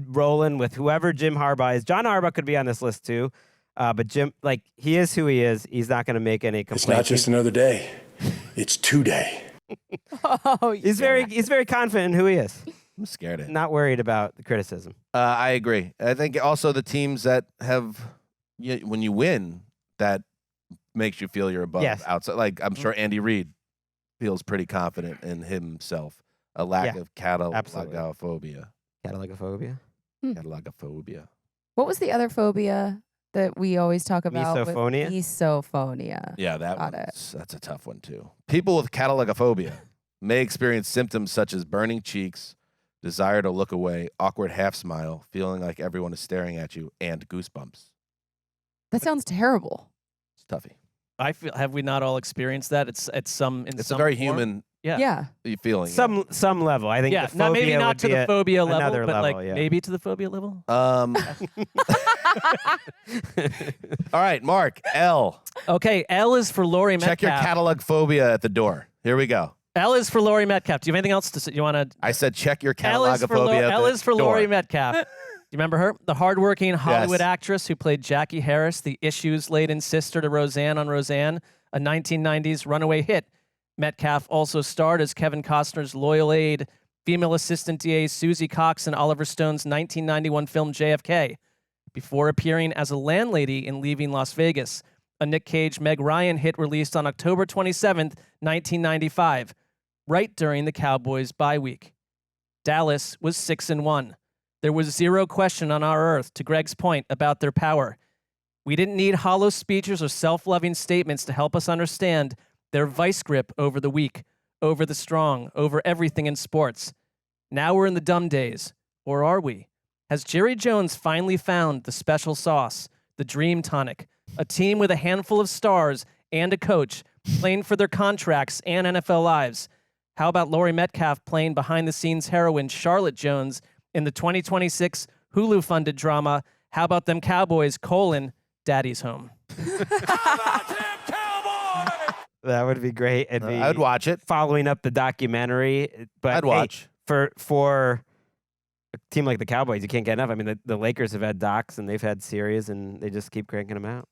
rolling with whoever Jim Harbaugh is. John Harbaugh could be on this list too, but Jim, he is who he is. He's not going to make any complaints. It's not just another day; it's today. He's very confident in who he is. I'm scared of it. Not worried about the criticism. I agree. I think also the teams that have, when you win, that makes you feel you're above outside. I'm sure Andy Reid feels pretty confident in himself. A lack of catalogophobia. Catalogophobia? Catalogophobia. What was the other phobia that we always talk about? Misophonia? Misophonia. Yeah, that's a tough one too. People with catalogophobia may experience symptoms such as burning cheeks, desire to look away, awkward half smile, feeling like everyone is staring at you, and goosebumps. That sounds terrible. It's toughy. I feel. Have we not all experienced that? It's some a very form? human. Yeah. Feeling. Some level. I think. Yeah. The phobia maybe not would to be the phobia level, but level, maybe to the phobia level. All right, Mark. L. Okay. L is for Laurie Metcalf. Check your catalog phobia at the door. Here we go. L is for Laurie Metcalf. Do you have anything else to say? You want to? I said check your L is for, catalogophobia. L is for door. Laurie Metcalf. Do you remember her? The hardworking Hollywood actress who played Jackie Harris, the issues-laden sister to Roseanne on Roseanne, a 1990s runaway hit. Metcalf also starred as Kevin Costner's loyal aide, female assistant DA Susie Cox in Oliver Stone's 1991 film JFK, before appearing as a landlady in Leaving Las Vegas, a Nick Cage, Meg Ryan hit released on October 27th, 1995, right during the Cowboys' bye week. Dallas was 6-1. There was zero question on our earth, to Gregg's point, about their power. We didn't need hollow speeches or self-loving statements to help us understand their vice grip over the weak, over the strong, over everything in sports. Now we're in the dumb days. Or are we? Has Jerry Jones finally found the special sauce, the dream tonic, a team with a handful of stars and a coach playing for their contracts and NFL lives? How about Laurie Metcalf playing behind-the-scenes heroine Charlotte Jones in the 2026 Hulu-funded drama How About Them Cowboys, Daddy's Home? That would be great. I would watch it. Following up the documentary, but I'd watch. For a team like the Cowboys, you can't get enough. I mean, the Lakers have had docs and they've had series, and they just keep cranking them out.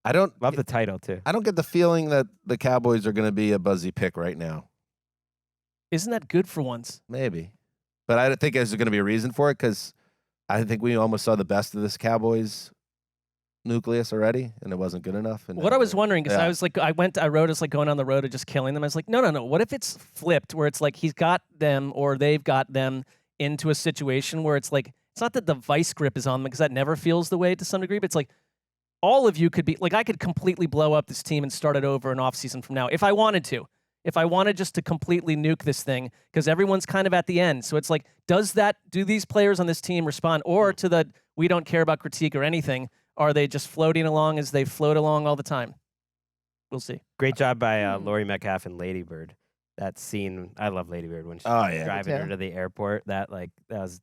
I don't love the title too. I don't get the feeling that the Cowboys are going to be a buzzy pick right now. Isn't that good for once? Maybe, but I don't think there's going to be a reason for it because I think we almost saw the best of this Cowboys nucleus already, and it wasn't good enough. And what I was wondering, because I was like, I wrote us like going on the road of just killing them. I was like, no. What if it's flipped, where it's like he's got them or they've got them into a situation where it's like, it's not that the vice grip is on them, because that never feels the way to some degree, but it's like all of you could be like, I could completely blow up this team and start it over an offseason from now if I wanted to. If I wanted just to completely nuke this thing, because everyone's kind of at the end. So it's like, do these players on this team respond, or to the we don't care about critique or anything? Are they just floating along as they float along all the time? We'll see. Great job by Laurie Metcalf and Lady Bird. That scene, I love Lady Bird when she's driving her to the airport. That was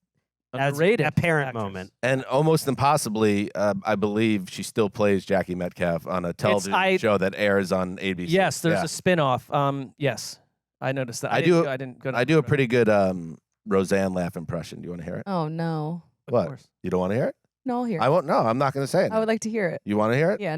a parent moment. And almost impossibly, I believe she still plays Jackie Metcalf on a television show that airs on ABC. Yes, there's a spinoff. Yes, I noticed that. I didn't go. I do a pretty good Roseanne laugh impression. Do you want to hear it? Oh no. What? You don't want to hear it? No, I'll hear it. I won't. No, I'm not going to say it. I would like to hear it. You want to hear it? Yeah,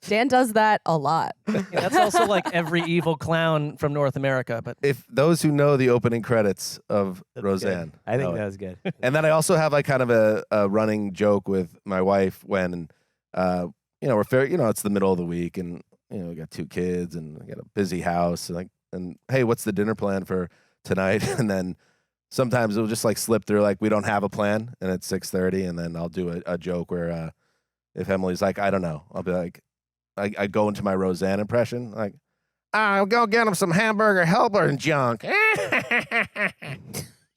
Dan does that a lot. Yeah, that's also like every evil clown from North America. But If those who know the opening credits of Roseanne, I think know it. that was good. And then I also have like kind of a running joke with my wife when, we're fair. It's the middle of the week, and we got 2 kids, and we got a busy house, and hey, what's the dinner plan for tonight? And then sometimes it'll just like slip through, like we don't have a plan, and it's 6:30, and then I'll do a joke where if Emily's like, I don't know, I'll be like, I go into my Roseanne impression, like, I'll go get him some hamburger helper and junk.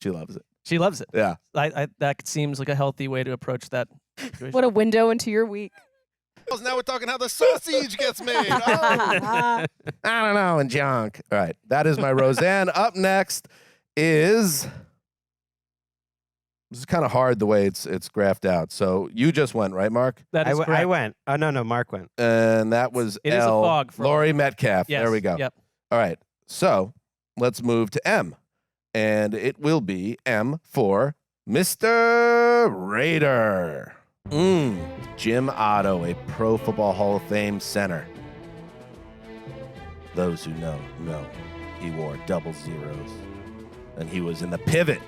She loves it. she loves it. Yeah. That seems like a healthy way to approach that situation. What a window into your week. Now we're talking how the sausage gets made. Oh. I don't know, and junk. All right, that is my Roseanne. Up next is, this is kind of hard the way it's graphed out. So you just went, right, Mark? That is I correct. went. Oh, no, Mark went. And that was It is a L. fog for Laurie Metcalf. Yes. There we go. Yep. All right, so let's move to M. And it will be M for Mr. Raider. Jim Otto, a Pro Football Hall of Fame center. Those who know, he wore double zeros. And he was in the pivot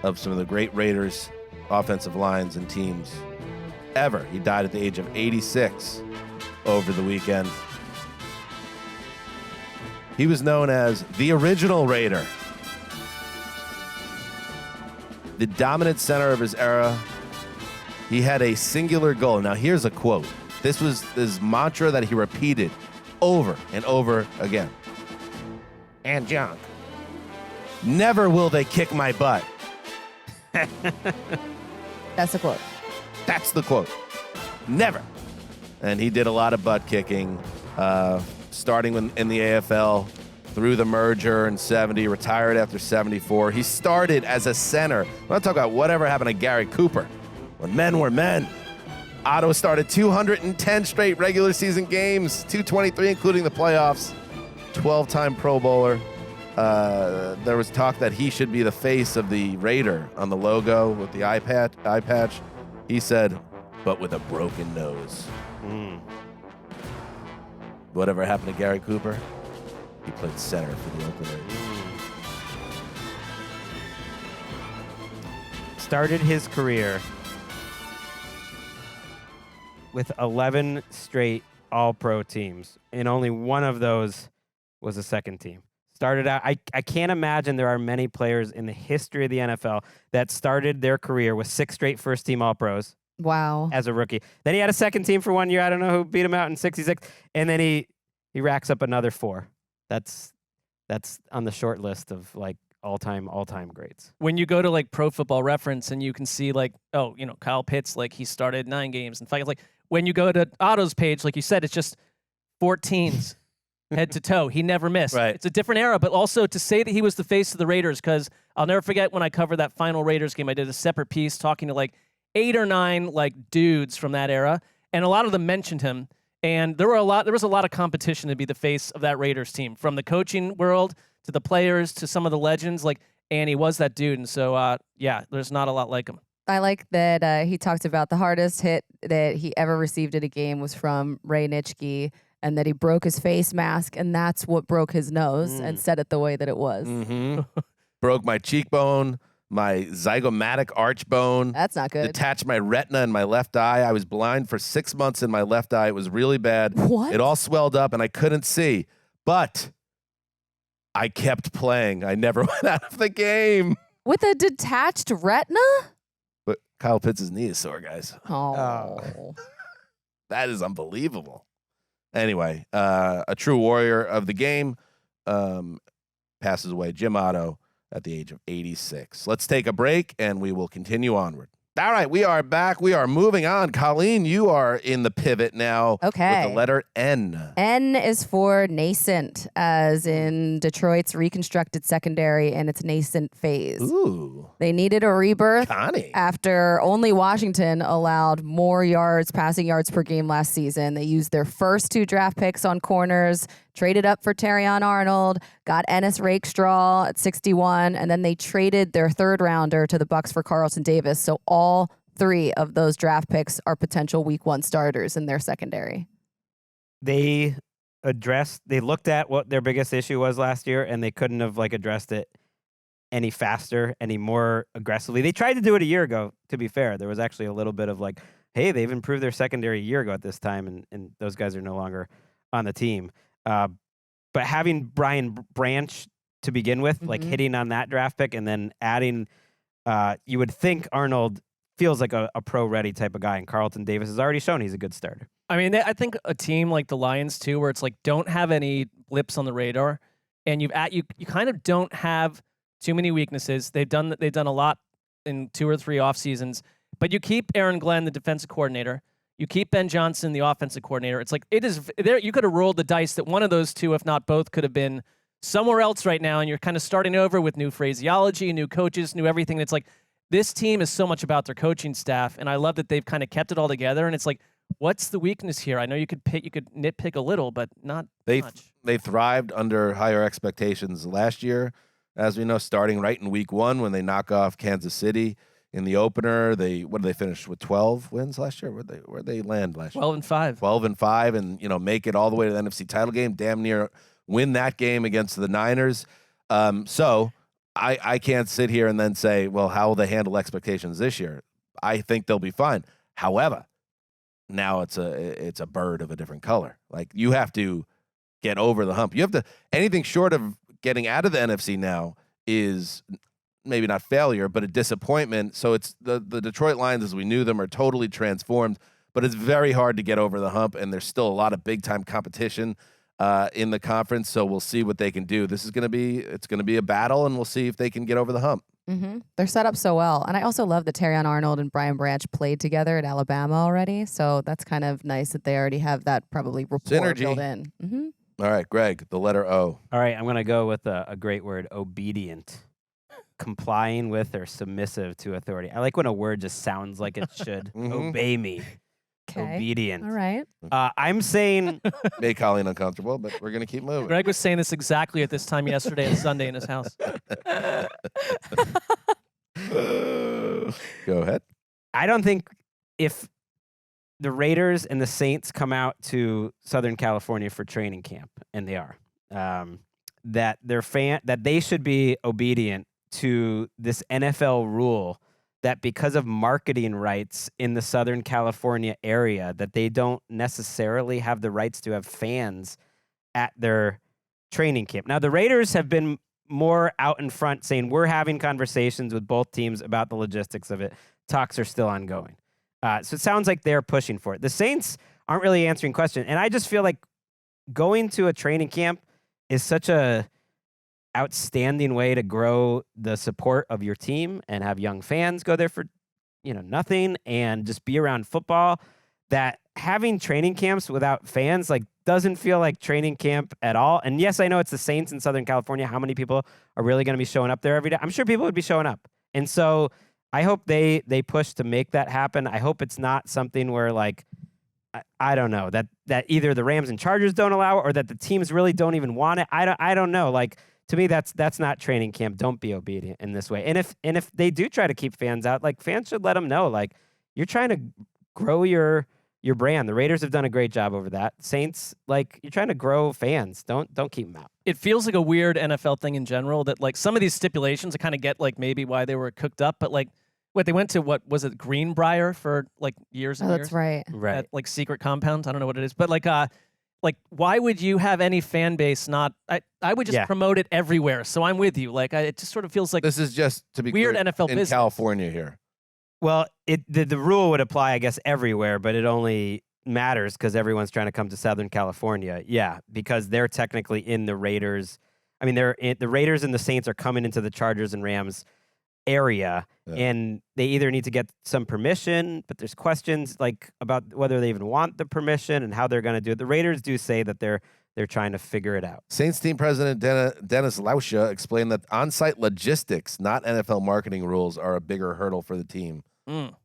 of some of the great Raiders offensive lines and teams ever. He died at the age of 86 over the weekend. He was known as the original Raider. The dominant center of his era. He had a singular goal. Now, here's a quote. This was his mantra that he repeated over and over again. And junk. Never will they kick my butt. That's the quote. That's the quote. Never. And he did a lot of butt kicking, starting in the AFL, through the merger in 70, retired after 74. He started as a center. I'm not talking about whatever happened to Gary Cooper. When men were men. Otto started 210 straight regular season games, 223 including the playoffs, 12-time Pro Bowler. There was talk that he should be the face of the Raider on the logo with the eye patch. He said, but with a broken nose. Whatever happened to Gary Cooper, he played center for the Oakland Raiders. Started his career with 11 straight All-Pro teams, and only one of those was a second team. Started out, I can't imagine there are many players in the history of the NFL that started their career with 6 straight first-team All-Pros. Wow. As a rookie. Then he had a second team for 1 year. I don't know who beat him out in 66. And then he racks up another 4. That's on the short list of like all-time greats. When you go to like Pro Football Reference and you can see like, Kyle Pitts, like he started 9 games and like when you go to Otto's page, like you said, it's just 14s head to toe. He never missed. Right. It's a different era, but also to say that he was the face of the Raiders, because I'll never forget when I covered that final Raiders game, I did a separate piece talking to like 8 or 9 like dudes from that era, and a lot of them mentioned him. And there was a lot of competition to be the face of that Raiders team, from the coaching world to the players to some of the legends. And he was that dude. And so, there's not a lot like him. I like that he talked about the hardest hit that he ever received at a game was from Ray Nitschke, and that he broke his face mask, and that's what broke his nose and said it the way that it was. Mm-hmm. Broke my cheekbone, my zygomatic arch bone. That's not good. Detached my retina in my left eye. I was blind for 6 months in my left eye. It was really bad. What? It all swelled up and I couldn't see. But I kept playing. I never went out of the game. With a detached retina? But Kyle Pitts' knee is sore, guys. Oh. That is unbelievable. Anyway, a true warrior of the game passes away. Jim Otto at the age of 86. Let's take a break, and we will continue onward. All right, we are back. We are moving on. Colleen, you are in the pivot now. Okay. With the letter N. N is for nascent, as in Detroit's reconstructed secondary in its nascent phase. Ooh. They needed a rebirth Connie. after only Washington allowed more passing yards per game last season. They used their first 2 draft picks on corners, traded up for Terrion Arnold, got Ennis Rakestraw at 61, and then they traded their third rounder to the Bucs for Carlton Davis. So all 3 of those draft picks are potential week 1 starters in their secondary. They looked at what their biggest issue was last year, and they couldn't have addressed it any faster, any more aggressively. They tried to do it a year ago, to be fair. There was actually a little bit of hey, they've improved their secondary a year ago at this time, and those guys are no longer on the team. But having Brian Branch to begin with, hitting on that draft pick and then adding, you would think Arnold feels like a pro-ready type of guy, and Carlton Davis has already shown he's a good starter. I mean, I think a team like the Lions too, where it's don't have any blips on the radar, and you kind of don't have too many weaknesses. They've done a lot in 2 or 3 off seasons, but you keep Aaron Glenn, the defensive coordinator. You keep Ben Johnson, the offensive coordinator. It's it is there. You could have rolled the dice that one of those 2, if not both, could have been somewhere else right now, and you're kind of starting over with new phraseology, new coaches, new everything. It's this team is so much about their coaching staff, and I love that they've kind of kept it all together. And it's what's the weakness here? I know you could nitpick a little, but not much. They thrived under higher expectations last year, as we know, starting right in week 1 when they knock off Kansas City in the opener. What did they finish with 12 wins last year? Where'd they land last year? 12-5. 12-5, and make it all the way to the NFC title game. Damn near win that game against the Niners. So I can't sit here and then say, well, how will they handle expectations this year? I think they'll be fine. However, now it's a bird of a different color. You have to get over the hump. You have to, anything short of getting out of the NFC now is maybe not failure, but a disappointment. So it's the Detroit Lions as we knew them are totally transformed, but it's very hard to get over the hump, and there's still a lot of big time competition in the conference. So we'll see what they can do. It's going to be a battle, and we'll see if they can get over the hump. Mm-hmm. They're set up so well. And I also love that Terrion Arnold and Brian Branch played together at Alabama already. So that's kind of nice that they already have that probably rapport Synergy. built in. Mm-hmm. All right, Gregg, the letter O. All right, I'm going to go with a great word, obedient. Complying with or submissive to authority. I like when a word just sounds like it should. Obey me. Okay. Obedient. All right. I'm saying... Made Colleen uncomfortable, but we're going to keep moving. Gregg was saying this exactly at this time yesterday and Sunday in his house. Go ahead. I don't think if the Raiders and the Saints come out to Southern California for training camp, and they are, that they should be obedient to this NFL rule that because of marketing rights in the Southern California area, that they don't necessarily have the rights to have fans at their training camp. Now, the Raiders have been more out in front saying we're having conversations with both teams about the logistics of it. Talks are still ongoing. So it sounds like they're pushing for it. The Saints aren't really answering questions. And I just feel like going to a training camp is such a outstanding way to grow the support of your team and have young fans go there for, nothing and just be around football, that having training camps without fans, doesn't feel like training camp at all. And yes, I know it's the Saints in Southern California. How many people are really going to be showing up there every day? I'm sure people would be showing up. And so I hope they push to make that happen. I hope it's not something where I don't know, that either the Rams and Chargers don't allow it or that the teams really don't even want it. I don't know. To me, that's not training camp. Don't be obedient in this way. And if they do try to keep fans out, fans should let them know, you're trying to grow your brand. The Raiders have done a great job over that. Saints, you're trying to grow fans. Don't keep them out. It feels like a weird NFL thing in general that some of these stipulations I kind of get maybe why they were cooked up, but they went to what was it, Greenbrier for years and years? That's right. Right. At secret compounds. I don't know what it is, but why would you have any fan base not? I would just promote it everywhere. So I'm with you. It just sort of feels like this is just to be weird clear, NFL in business. California here. Well, the rule would apply, I guess, everywhere, but it only matters because everyone's trying to come to Southern California. Yeah, because they're technically in the Raiders. I mean, the Raiders and the Saints are coming into the Chargers and Rams area, and they either need to get some permission, but there's questions about whether they even want the permission and how they're going to do it. The Raiders do say that they're trying to figure it out. Saints team president Dennis Lauscha explained that on-site logistics, not NFL marketing rules, are a bigger hurdle for the team.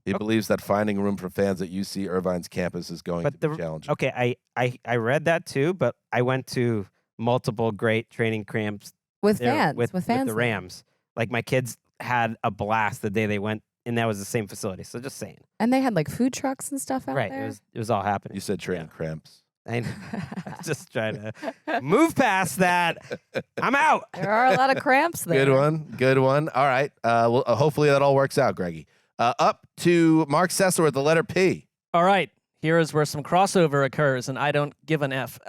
He believes that finding room for fans at UC Irvine's campus is going to be challenging. Okay, I read that too, but I went to multiple great training camps with there fans, with with fans. the Rams. Like my kids had a blast the day they went, and that was the same facility. So just saying. And they had like food trucks and stuff out Right. there. It was all happening. You said training cramps. I'm just trying to move past that. I'm out. There are a lot of cramps there. Good one. All right. Well, hopefully that all works out, Greggy. Up to Marc Sessler with the letter P. All right. Here is where some crossover occurs, and I don't give an F.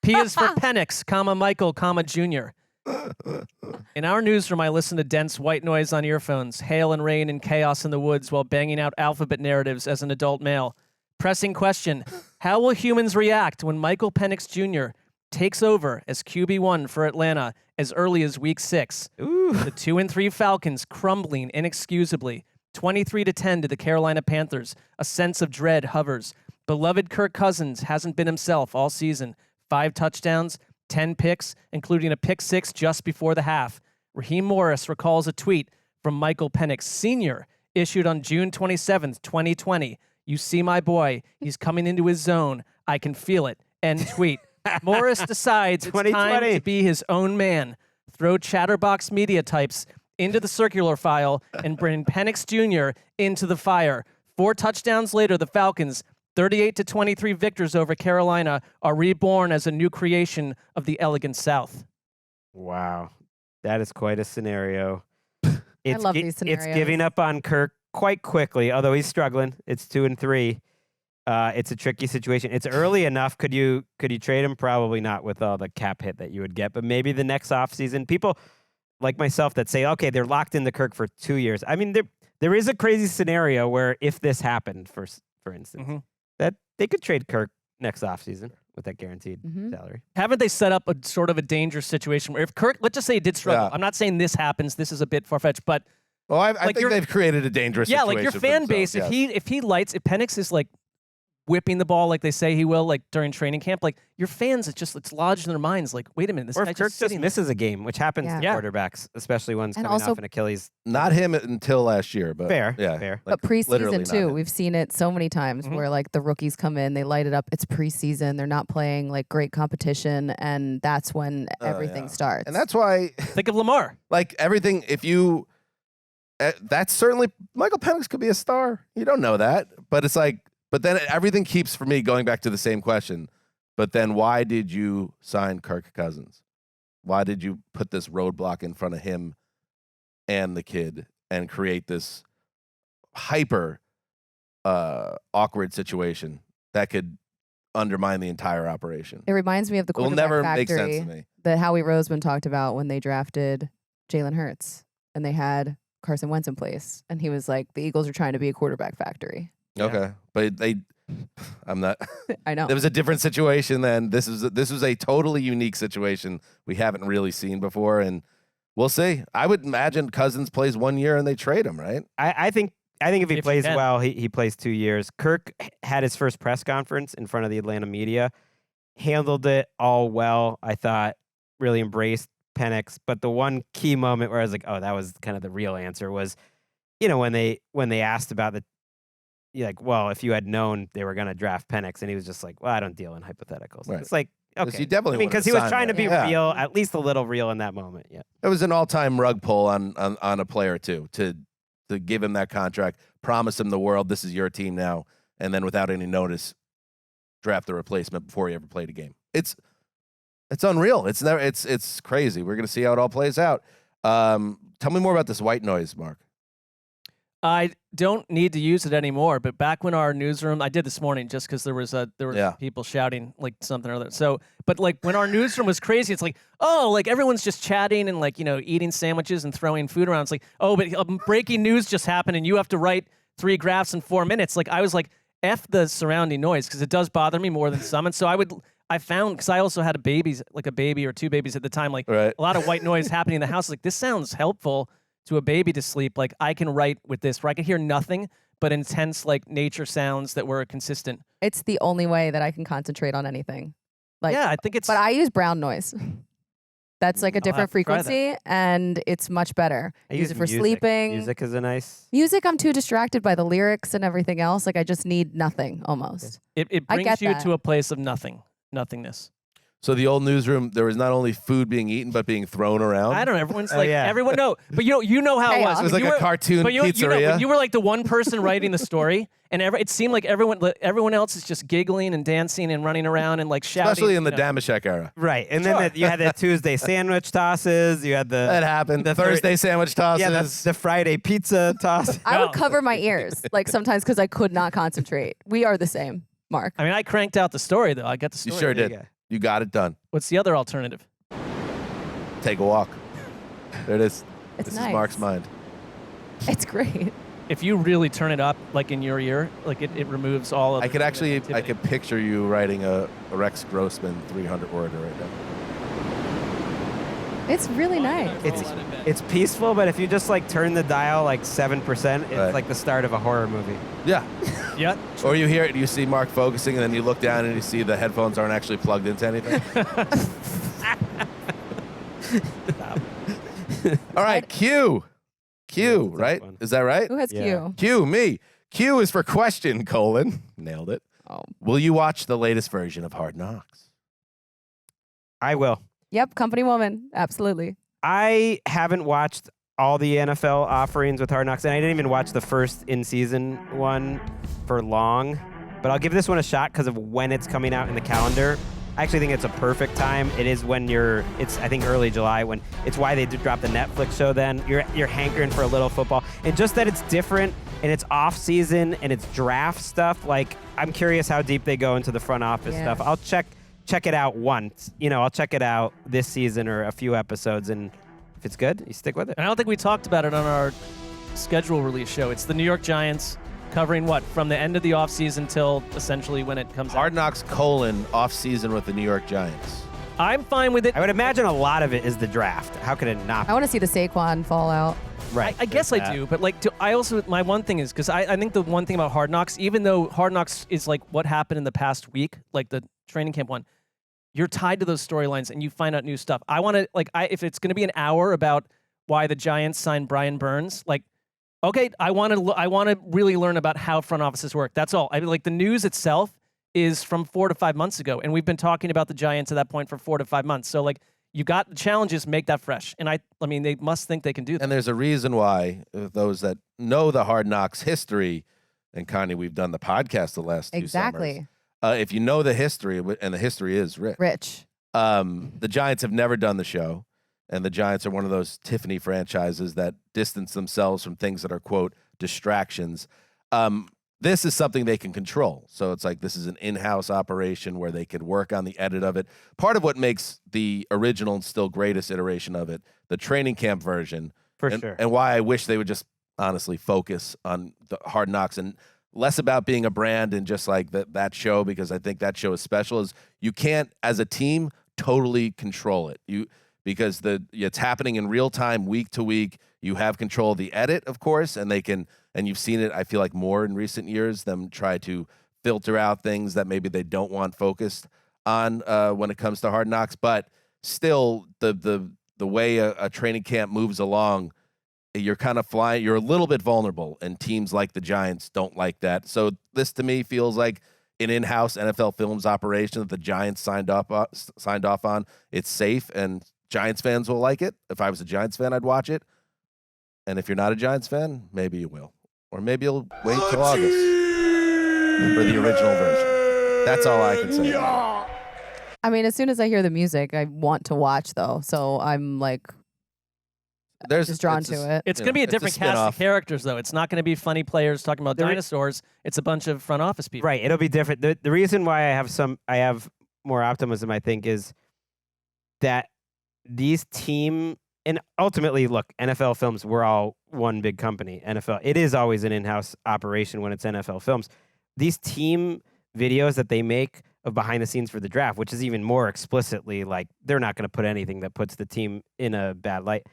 P is for Penix, comma Michael, comma Junior. In our newsroom, I listen to dense white noise on earphones, hail and rain and chaos in the woods while banging out alphabet narratives as an adult male. Pressing question, how will humans react when Michael Penix Jr. takes over as QB1 for Atlanta as early as week 6? Ooh. The 2-3 Falcons crumbling inexcusably, 23-10 to the Carolina Panthers. A sense of dread hovers. Beloved Kirk Cousins hasn't been himself all season. 5 touchdowns, 10 picks, including a pick 6 just before the half. Raheem Morris recalls a tweet from Michael Penix Sr. issued on June 27th, 2020. You see my boy. He's coming into his zone. I can feel it. End tweet. Morris decides it's time to be his own man. Throw Chatterbox media types into the circular file and bring Penix Jr. into the fire. 4 touchdowns later, the Falcons, 38-23 victors over Carolina, are reborn as a new creation of the elegant South. Wow. That is quite a scenario. I love these scenarios. It's giving up on Kirk quite quickly, although he's struggling. It's 2-3. It's a tricky situation. It's early enough. Could you trade him? Probably not with all the cap hit that you would get, but maybe the next offseason. People like myself that say, okay, they're locked into Kirk for 2 years. I mean, there is a crazy scenario where if this happened, for instance, that they could trade Kirk next offseason with that guaranteed salary. Haven't they set up a sort of a dangerous situation where if Kirk, let's just say he did struggle. I'm not saying this happens. This is a bit far-fetched, but well, I think they've created a dangerous situation. Yeah, like your fan base, if if Penix is like whipping the ball like they say he will, like during training camp, like your fans, it's lodged in their minds. Like, wait a minute, this or guy if Kirk just misses a game, which happens to quarterbacks, especially ones coming off an Achilles. Not him until last year, but fair. Like, but preseason too, we've seen it so many times where like the rookies come in, they light it up. It's preseason, they're not playing like great competition, and that's when everything starts. And that's why think of Lamar. Like everything, if you. That's certainly Michael Penix could be a star. You don't know that, but it's like, but then everything keeps for me going back to the same question. But then why did you sign Kirk Cousins? Why did you put this roadblock in front of him and the kid and create this hyper awkward situation that could undermine the entire operation? It reminds me of the quarterback factory make sense to me. That Howie Roseman talked about when they drafted Jalen Hurts and they had Carson Wentz in place, and he was like, the Eagles are trying to be a quarterback factory. Okay, but I'm not. I know. It was a different situation then. This was a totally unique situation we haven't really seen before, and we'll see. I would imagine Cousins plays 1 year and they trade him, right? I think if he plays well, he plays 2 years. Kirk had his first press conference in front of the Atlanta media, handled it all well. I thought really embraced Penix, but the one key moment where I was like, oh, that was kind of the real answer was, when they asked about like, well, if you had known they were going to draft Penix, and he was just like, well, I don't deal in hypotheticals. Right. It's like, okay. You definitely because he was trying to be real, at least a little real in that moment. Yeah. It was an all-time rug pull on a player too, to give him that contract, promise him the world, this is your team now, and then without any notice, draft the replacement before he ever played a game. It's unreal. It's crazy. We're going to see how it all plays out. Tell me more about this white noise, Mark. I don't need to use it anymore, but back when our newsroom, I did this morning just because there was people shouting like something or other. So, but like when our newsroom was crazy, it's like, oh, like everyone's just chatting and like, eating sandwiches and throwing food around. It's like, oh, but breaking news just happened and you have to write 3 graphs in 4 minutes. Like I was like, F the surrounding noise because it does bother me more than some. And so I found, because I also had a baby or 2 babies at the time, like a lot of white noise happening in the house. Like this sounds helpful to a baby to sleep. Like I can write with this where I can hear nothing but intense like nature sounds that were consistent. It's the only way that I can concentrate on anything. Like, yeah, I think it's. But I use brown noise. That's like a different frequency, and it's much better. I use it for sleeping. Music is a nice. Music, I'm too distracted by the lyrics and everything else. Like I just need nothing almost. It brings you to a place of nothingness. So the old newsroom, there was not only food being eaten, but being thrown around. I don't know. Everyone's like, everyone know. But you know how it was. It was like a cartoon pizzeria. You were like the one person writing the story, and it seemed like everyone else is just giggling and dancing and running around and like shouting. Especially in the Damashek era. Right. And then you had the Tuesday sandwich tosses. You had that happened. The Thursday sandwich tosses. Yeah, the Friday pizza toss. I would cover my ears like sometimes because I could not concentrate. We are the same, Mark. I mean, I cranked out the story though. I got the story. You sure did. You got it done. What's the other alternative? Take a walk. There it is. It's this nice. is Mark's mind. It's great. If you really turn it up, like in your ear, like it removes all of. I could picture you writing a Rex Grossman 300-worder right now. It's really nice. It's peaceful, but if you just like turn the dial like 7%, it's like the start of a horror movie. Yeah. Yeah. Or you hear it, you see Mark focusing, and then you look down and you see the headphones aren't actually plugged into anything. All right, Q. Q, right? Is that right? Who has Q? Q, me. Q is for question, Colin. Nailed it. Oh. Will you watch the latest version of Hard Knocks? I will. Yep, company woman. Absolutely. I haven't watched all the NFL offerings with Hard Knocks, and I didn't even watch the first in-season one for long. But I'll give this one a shot because of when it's coming out in the calendar. I actually think it's a perfect time. It is when it's I think early July when it's why they dropped the Netflix show then. You're hankering for a little football. And just that it's different and it's off season and it's draft stuff. Like I'm curious how deep they go into the front office stuff. I'll check it out once. I'll check it out this season or a few episodes, and if it's good, you stick with it. And I don't think we talked about it on our schedule release show. It's the New York Giants covering what? From the end of the offseason till essentially when it comes Hard out. Knocks : off-season with the New York Giants. I'm fine with it. I would imagine a lot of it is the draft. How could it not be? I want to see the Saquon fallout. Right. I guess I do, but I also, my one thing is, because I think the one thing about Hard Knocks, even though Hard Knocks is like what happened in the past week, like the training camp one, you're tied to those storylines and you find out new stuff. I want to, if it's going to be an hour about why the Giants signed Brian Burns, okay, I want to really learn about how front offices work. That's all. I mean, the news itself is from 4 to 5 months ago, and we've been talking about the Giants at that point for 4 to 5 months. So you got the challenges, make that fresh. And I mean, they must think they can do that. And there's a reason why those that know the Hard Knocks history, and Connie, we've done the podcast the last 2 summers. If you know the history, and the history is rich. The Giants have never done the show, and the Giants are one of those Tiffany franchises that distance themselves from things that are, quote, distractions. This is something they can control. So it's this is an in-house operation where they could work on the edit of it. Part of what makes the original and still greatest iteration of it, the training camp version, sure. And why I wish they would just honestly focus on the Hard Knocks and less about being a brand and just that show, because I think that show is special, is you can't, as a team, totally control it. Because it's happening in real time, week to week. You have control of the edit, of course, and they can, and you've seen it, I feel like, more in recent years, them try to filter out things that maybe they don't want focused on when it comes to Hard Knocks. But still, the way a training camp moves along, you're kind of flying, you're a little bit vulnerable, and teams like the Giants don't like that. So this, to me, feels like an in-house NFL Films operation that the Giants signed off on. It's safe, and Giants fans will like it. If I was a Giants fan, I'd watch it. And if you're not a Giants fan, maybe you will. Or maybe you'll wait till August for the original version. That's all I can say. I mean, as soon as I hear the music, I want to watch, though. So I'm just drawn to it. It's going to be a different cast of characters, though. It's not going to be funny players talking about dinosaurs. It's a bunch of front office people. Right. It'll be different. The reason why I have more optimism, I think, is that these and ultimately, look, NFL Films, we're all one big company. NFL, it is always an in-house operation when it's NFL Films. These team videos that they make of behind the scenes for the draft, which is even more explicitly they're not going to put anything that puts the team in a bad light,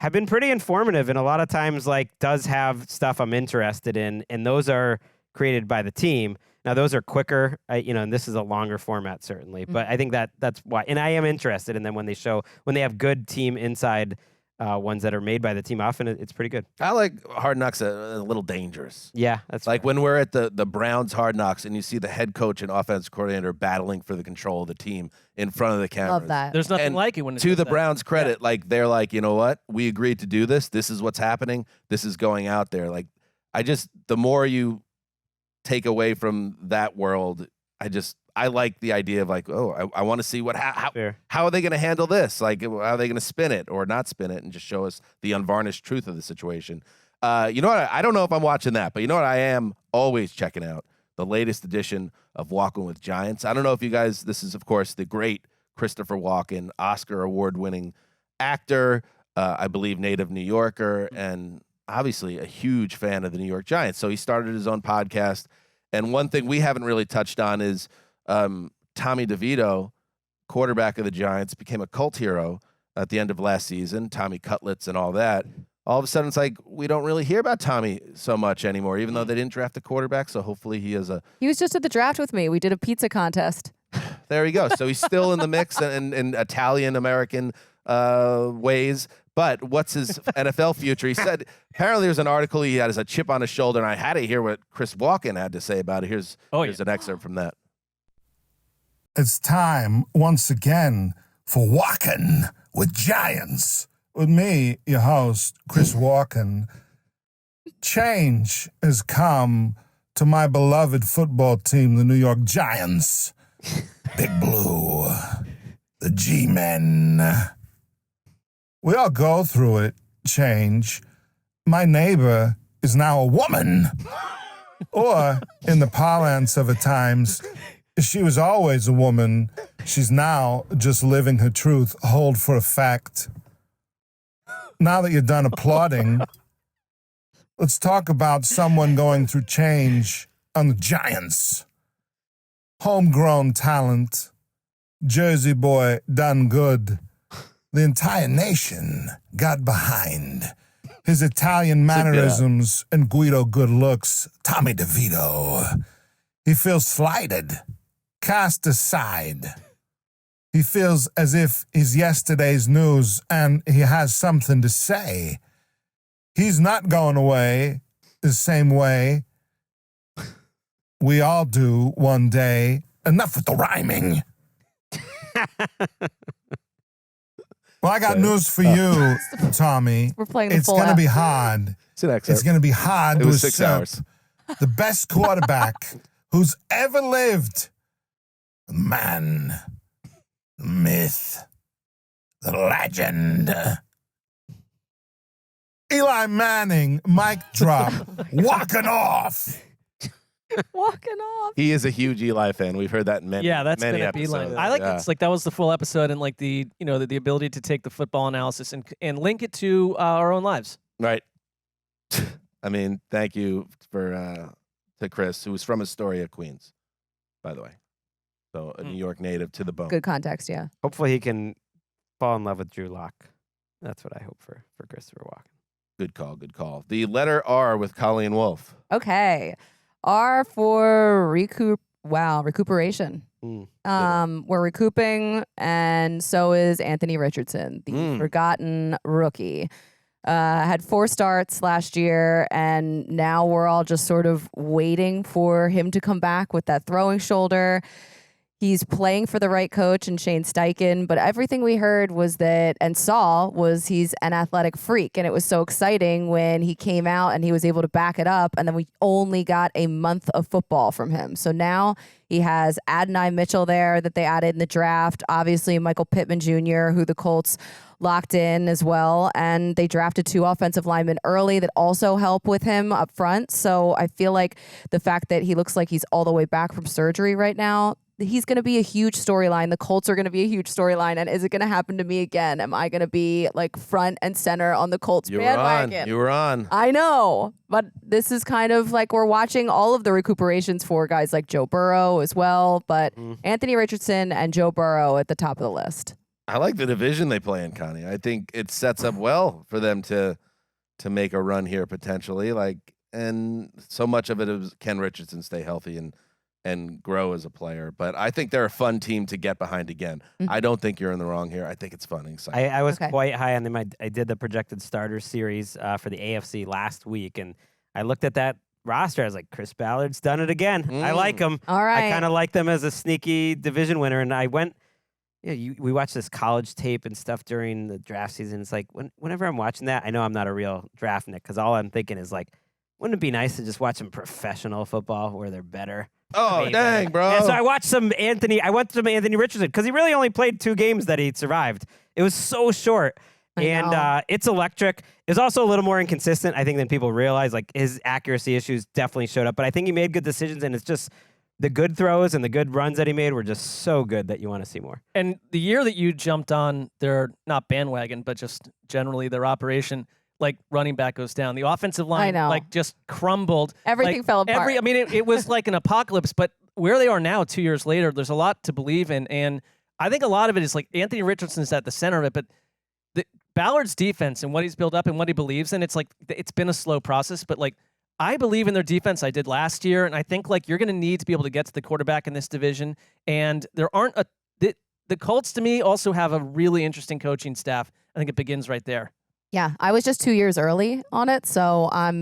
have been pretty informative, and a lot of times does have stuff I'm interested in, and those are created by the team. Now those are quicker, and this is a longer format certainly, but I think that's why. And I am interested in them when they have good team inside ones that are made by the team. Often it's pretty good. I like Hard Knocks a little dangerous. Yeah, that's like fair. when we're at the Browns Hard Knocks and you see the head coach and offensive coordinator battling for the control of the team in front of the cameras. Love that. There's nothing And like it when it's to the that. Browns' credit, like they're like, you know what? We agreed to do this. This is what's happening. This is going out there. Like, the more you take away from that world, I like the idea of like, oh, I want to see how are they going to handle this? Like, how are they going to spin it or not spin it and just show us the unvarnished truth of the situation? You know what? I don't know if I'm watching that, but you know what? I am always checking out the latest edition of Walken with Giants. I don't know if you guys, this is, of course, the great Christopher Walken, Oscar award-winning actor, I believe native New Yorker, and obviously a huge fan of the New York Giants. So he started his own podcast. And one thing we haven't really touched on is Tommy DeVito, quarterback of the Giants, became a cult hero at the end of last season, Tommy Cutlets and all that. All of a sudden, it's like we don't really hear about Tommy so much anymore, even though they didn't draft a quarterback. So hopefully he was just at the draft with me. We did a pizza contest. There you go. So he's still in the mix in Italian-American ways. But what's his NFL future? He said, apparently there's an article he had as a chip on his shoulder, and I had to hear what Chris Walken had to say about it. Here's an excerpt from that. It's time, once again, for Walken with Giants. With me, your host, Chris Walken. Change has come to my beloved football team, the New York Giants. Big Blue. The G-Men. We all go through it, change. My neighbor is now a woman. Or, in the parlance of the times, she was always a woman. She's now just living her truth. Hold for a fact. Now that you're done applauding, let's talk about someone going through change on the Giants. Homegrown talent. Jersey boy done good. The entire nation got behind his Italian mannerisms and Guido good looks. Tommy DeVito. He feels slighted, cast aside. He feels as if he's yesterday's news and he has something to say. He's not going away the same way we all do one day. Enough with the rhyming. Well, I got news for you, Tommy. We're playing the It's full going to app. be hard. It's going to be hard It to was 6 accept hours. the best quarterback who's ever lived. The man, the myth, the legend. Eli Manning, mic drop, walking off. Walking off. He is a huge Eli fan. We've heard that in many, Yeah, that's many been a episodes. beeline. I like Yeah. it's like that was the full episode and like the the ability to take the football analysis and link it to our own lives. Right. I mean, thank you to Chris, who was from Astoria, Queens, by the way. So a New York native to the bone. Good context, yeah. Hopefully he can fall in love with Drew Lock. That's what I hope for Christopher Walken. Good call. Good call. The letter R with Colleen Wolfe. Okay. R for recuperation. We're recouping, and so is Anthony Richardson, the forgotten rookie. Had 4 starts last year, and now we're all just sort of waiting for him to come back with that throwing shoulder. He's playing for the right coach in Shane Steichen, but everything we heard was and saw was he's an athletic freak. And it was so exciting when he came out and he was able to back it up. And then we only got a month of football from him. So now he has Adonai Mitchell there that they added in the draft. Obviously, Michael Pittman Jr., who the Colts locked in as well. And they drafted 2 offensive linemen early that also help with him up front. So I feel like the fact that he looks like he's all the way back from surgery right now, he's going to be a huge storyline. The Colts are going to be a huge storyline. And is it going to happen to me again? Am I going to be like front and center on the Colts bandwagon? You were on. I know. But this is kind of like we're watching all of the recuperations for guys like Joe Burrow as well. But Anthony Richardson and Joe Burrow at the top of the list. I like the division they play in, Connie. I think it sets up well for them to make a run here potentially. And so much of it is can Richardson stay healthy and and grow as a player. But I think they're a fun team to get behind again. I don't think you're in the wrong here. I think it's fun and exciting. I was quite high on them. I did the projected starters series for the AFC last week, and I looked at that roster. I was like, Chris Ballard's done it again. I like him. All right. I kind of like them as a sneaky division winner, and I went. Yeah, we watched this college tape and stuff during the draft season. It's like whenever I'm watching that, I know I'm not a real draft nick because all I'm thinking is like, wouldn't it be nice to just watch some professional football where they're better? Oh, dang, bro. And so I watched some I went some Anthony Richardson because he really only played 2 games that he survived. It was so short. And it's electric. It was also a little more inconsistent, I think, than people realize. Like, his accuracy issues definitely showed up. But I think he made good decisions, and it's just the good throws and the good runs that he made were just so good that you want to see more. And the year that you jumped on their, not bandwagon, but just generally their operation, like running back goes down. The offensive line like just crumbled. Everything fell apart. It was like an apocalypse, but where they are now 2 years later, there's a lot to believe in. And I think a lot of it is like Anthony Richardson's at the center of it, but Ballard's defense and what he's built up and what he believes in, it's like, it's been a slow process, but like, I believe in their defense. I did last year, and I think like you're going to need to be able to get to the quarterback in this division. And there aren't the Colts to me also have a really interesting coaching staff. I think it begins right there. Yeah, I was just 2 years early on it, so I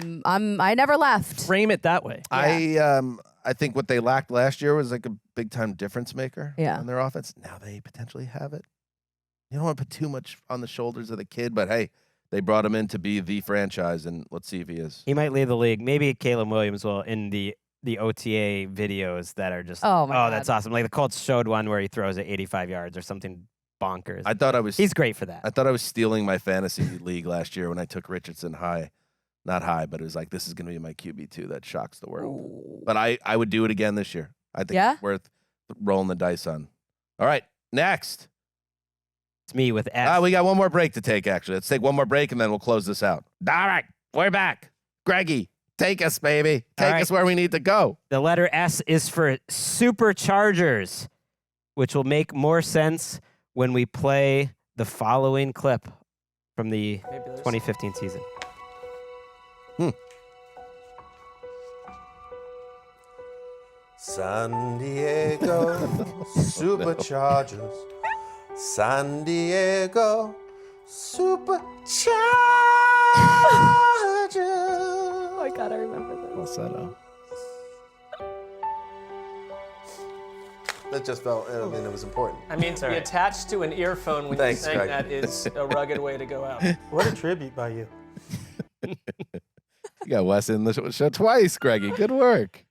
never left. Frame it that way. Yeah. I think what they lacked last year was like a big time difference maker on their offense. Now they potentially have it. You don't want to put too much on the shoulders of the kid, but hey, they brought him in to be the franchise, and let's see if he is. He might lead the league. Maybe Caleb Williams will in the OTA videos that are just, oh, God. That's awesome. Like the Colts showed one where he throws it 85 yards or something bonkers. He's great for that. I thought I was stealing my fantasy league last year when I took Richardson high. Not high, but it was like, this is going to be my QB2 that shocks the world. Ooh. But I would do it again this year. I think it's worth rolling the dice on. All right, next. It's me with S. We got one more break to take, actually. Let's take one more break, and then we'll close this out. All right, we're back. Greggy, take us, baby. Take us where we need to go. The letter S is for superchargers, which will make more sense when we play the following clip from the 2015 season. San Diego Superchargers. San Diego Superchargers. Oh my God, I remember this. Falsetto. That just felt, I mean, it was important. I mean, to be attached to an earphone when you sing that is a rugged way to go out. What a tribute by you. You got Wes in the show twice, Greggy. Good work.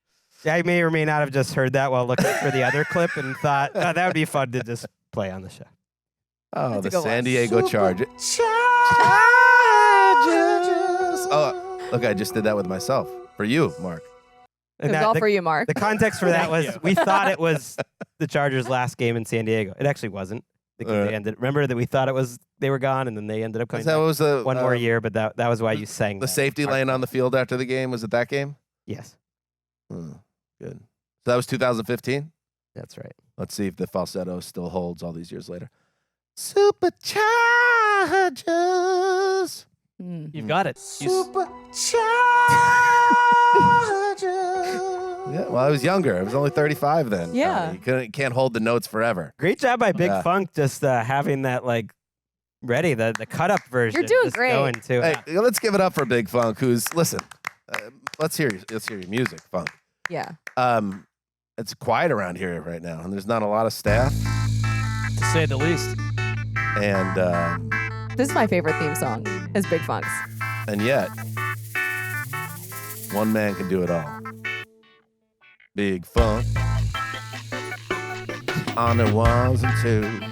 Yeah, I may or may not have just heard that while looking for the other clip and thought, that would be fun to just play on the show. Oh, the San Diego Chargers. Oh, look, I just did that with myself. For you, Mark. It was all for you, Mark. The context for that was we thought it was the Chargers' last game in San Diego. It actually wasn't. They ended. Remember that we thought it was they were gone, and then they ended up coming. That was the one more year, but that was why you sang the safety laying on the field after the game. Was it that game? Yes. Good. So that was 2015. That's right. Let's see if the falsetto still holds all these years later. Superchargers. You've got it. Superchargers. Yeah, well, I was younger. I was only 35 then. Yeah. You can't hold the notes forever. Great job by Big Funk just having that like ready, the cut up version. You're doing just great. Going too. Hey, let's give it up for Big Funk, who's listen. Let's hear your music, Funk. Yeah. It's quiet around here right now, and there's not a lot of staff. To say the least. And this is my favorite theme song, is Big Funk's. And yet, one man can do it all. Big Funk on the ones and twos.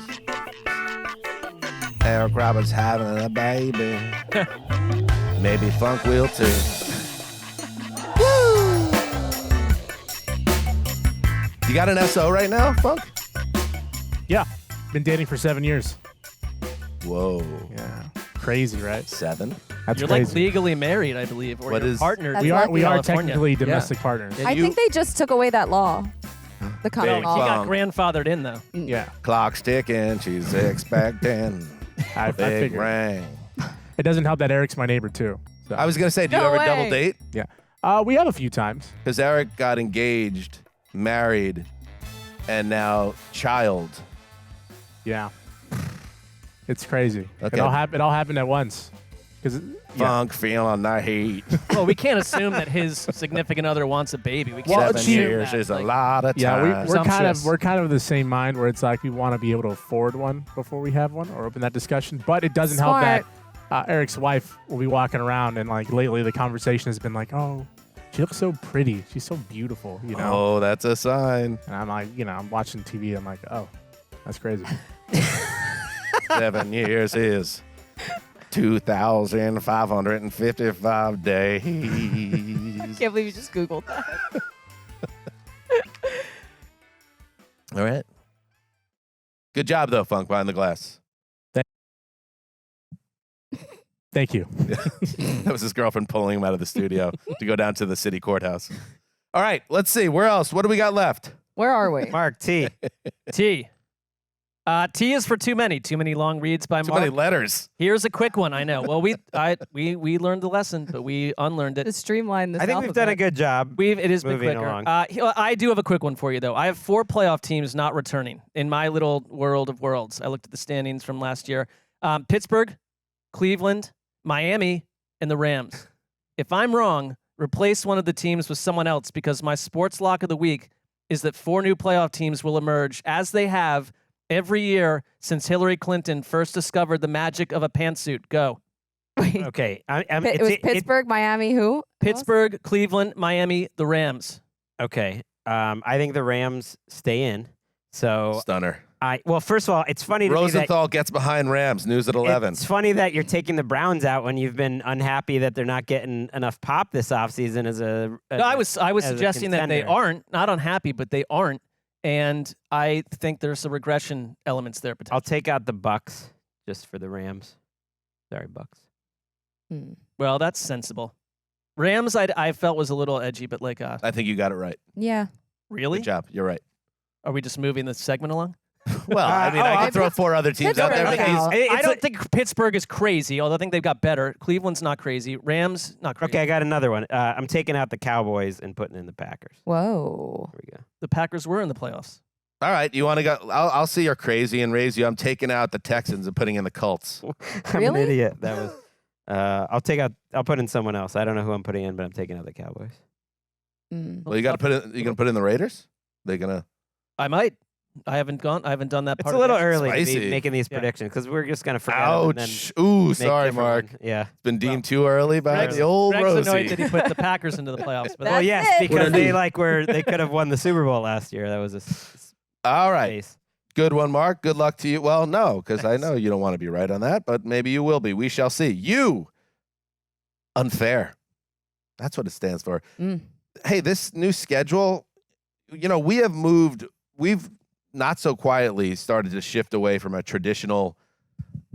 Eric Roberts having a baby. Maybe Funk will too. Woo! You got an SO right now, Funk? Yeah. Been dating for 7 years. Whoa. Yeah. Crazy, right? 7? That's You're crazy. like legally married, I believe, or What you're is- partnered. That's we are California. technically domestic partners. And I you- think they just took away that law. The common Big law. He got Funk. grandfathered in, though. Yeah. Clock's ticking, she's expecting. I Big figured. ring. It doesn't help that Eric's my neighbor too. So. I was going to say, do you No ever way. double date? Yeah. We have a few times. Because Eric got engaged married, and now child. Yeah. It's crazy. Okay. It all happened at once. Funk feeling the heat. Well, we can't assume that his significant other wants a baby. We can't 7 assume years that, is a lot of time. Yeah, we're kind of the same mind where it's like we want to be able to afford one before we have one or open that discussion. But it doesn't help that Eric's wife will be walking around and like lately the conversation has been like, oh, she looks so pretty. She's so beautiful, you know? Oh, that's a sign. And I'm like, I'm watching TV. I'm like, oh, that's crazy. 7 years is 2,555 days. I can't believe you just Googled that. All right. Good job, though, Funk, behind the glass. Thank you. That was his girlfriend pulling him out of the studio to go down to the city courthouse. All right, let's see. Where else? What do we got left? Where are we? Mark, T. T. T is for too many long reads by Too Mark. many letters. Here's a quick one. I know. Well, we learned the lesson, but we unlearned it. To streamline this. I think we've done a good job. It has been moving quicker. along. I do have a quick one for you, though. I have 4 playoff teams not returning in my little world of worlds. I looked at the standings from last year. Pittsburgh, Cleveland, Miami, and the Rams. If I'm wrong, replace one of the teams with someone else because my sports lock of the week is that 4 new playoff teams will emerge as they have every year since Hillary Clinton first discovered the magic of a pantsuit. Go. Okay. It was Pittsburgh, Miami, who? Pittsburgh, Cleveland, Miami, the Rams. Okay. I think the Rams stay in. So Stunner. well, first of all, it's funny to me that Rosenthal gets behind Rams. News at 11. it's funny that you're taking the Browns out when you've been unhappy that they're not getting enough pop this offseason I was suggesting that they aren't, not unhappy, but they aren't. And I think there's some regression elements there. I'll take out the Bucks just for the Rams. Sorry, Bucks. Well, that's sensible. Rams, I felt was a little edgy, but like, I think you got it right. Yeah. Really? Good job. You're right. Are we just moving the segment along? Well, I mean, I could throw 4 other teams out there. But I don't think Pittsburgh is crazy, although I think they've got better. Cleveland's not crazy. Rams, not crazy. Okay, I got another one. I'm taking out the Cowboys and putting in the Packers. Whoa. There we go. The Packers were in the playoffs. All right, you want to go? I'll see you're crazy and raise you. I'm taking out the Texans and putting in the Colts. I'm Really? an idiot. That was. I'll put in someone else. I don't know who I'm putting in, but I'm taking out the Cowboys. Well, you got to put in. You gonna put in the Raiders? They're gonna. I might. I haven't done that part. It's a little early to Spicy. be making these predictions because we're just gonna forget Ouch! them and then Ooh, make sorry, different Mark. ones. Yeah. It's been deemed too early by Greg's- the old Greg's Rosie. annoyed that he put the Packers into the playoffs. But Well, yes, it. because they could have won the Super Bowl last year. That was a All right, case. good one, Mark. Good luck to you. Well, no, because I know you don't want to be right on that, but maybe you will be. We shall see. You unfair. That's what it stands for. Hey, this new schedule. We have moved. We've not so quietly started to shift away from a traditional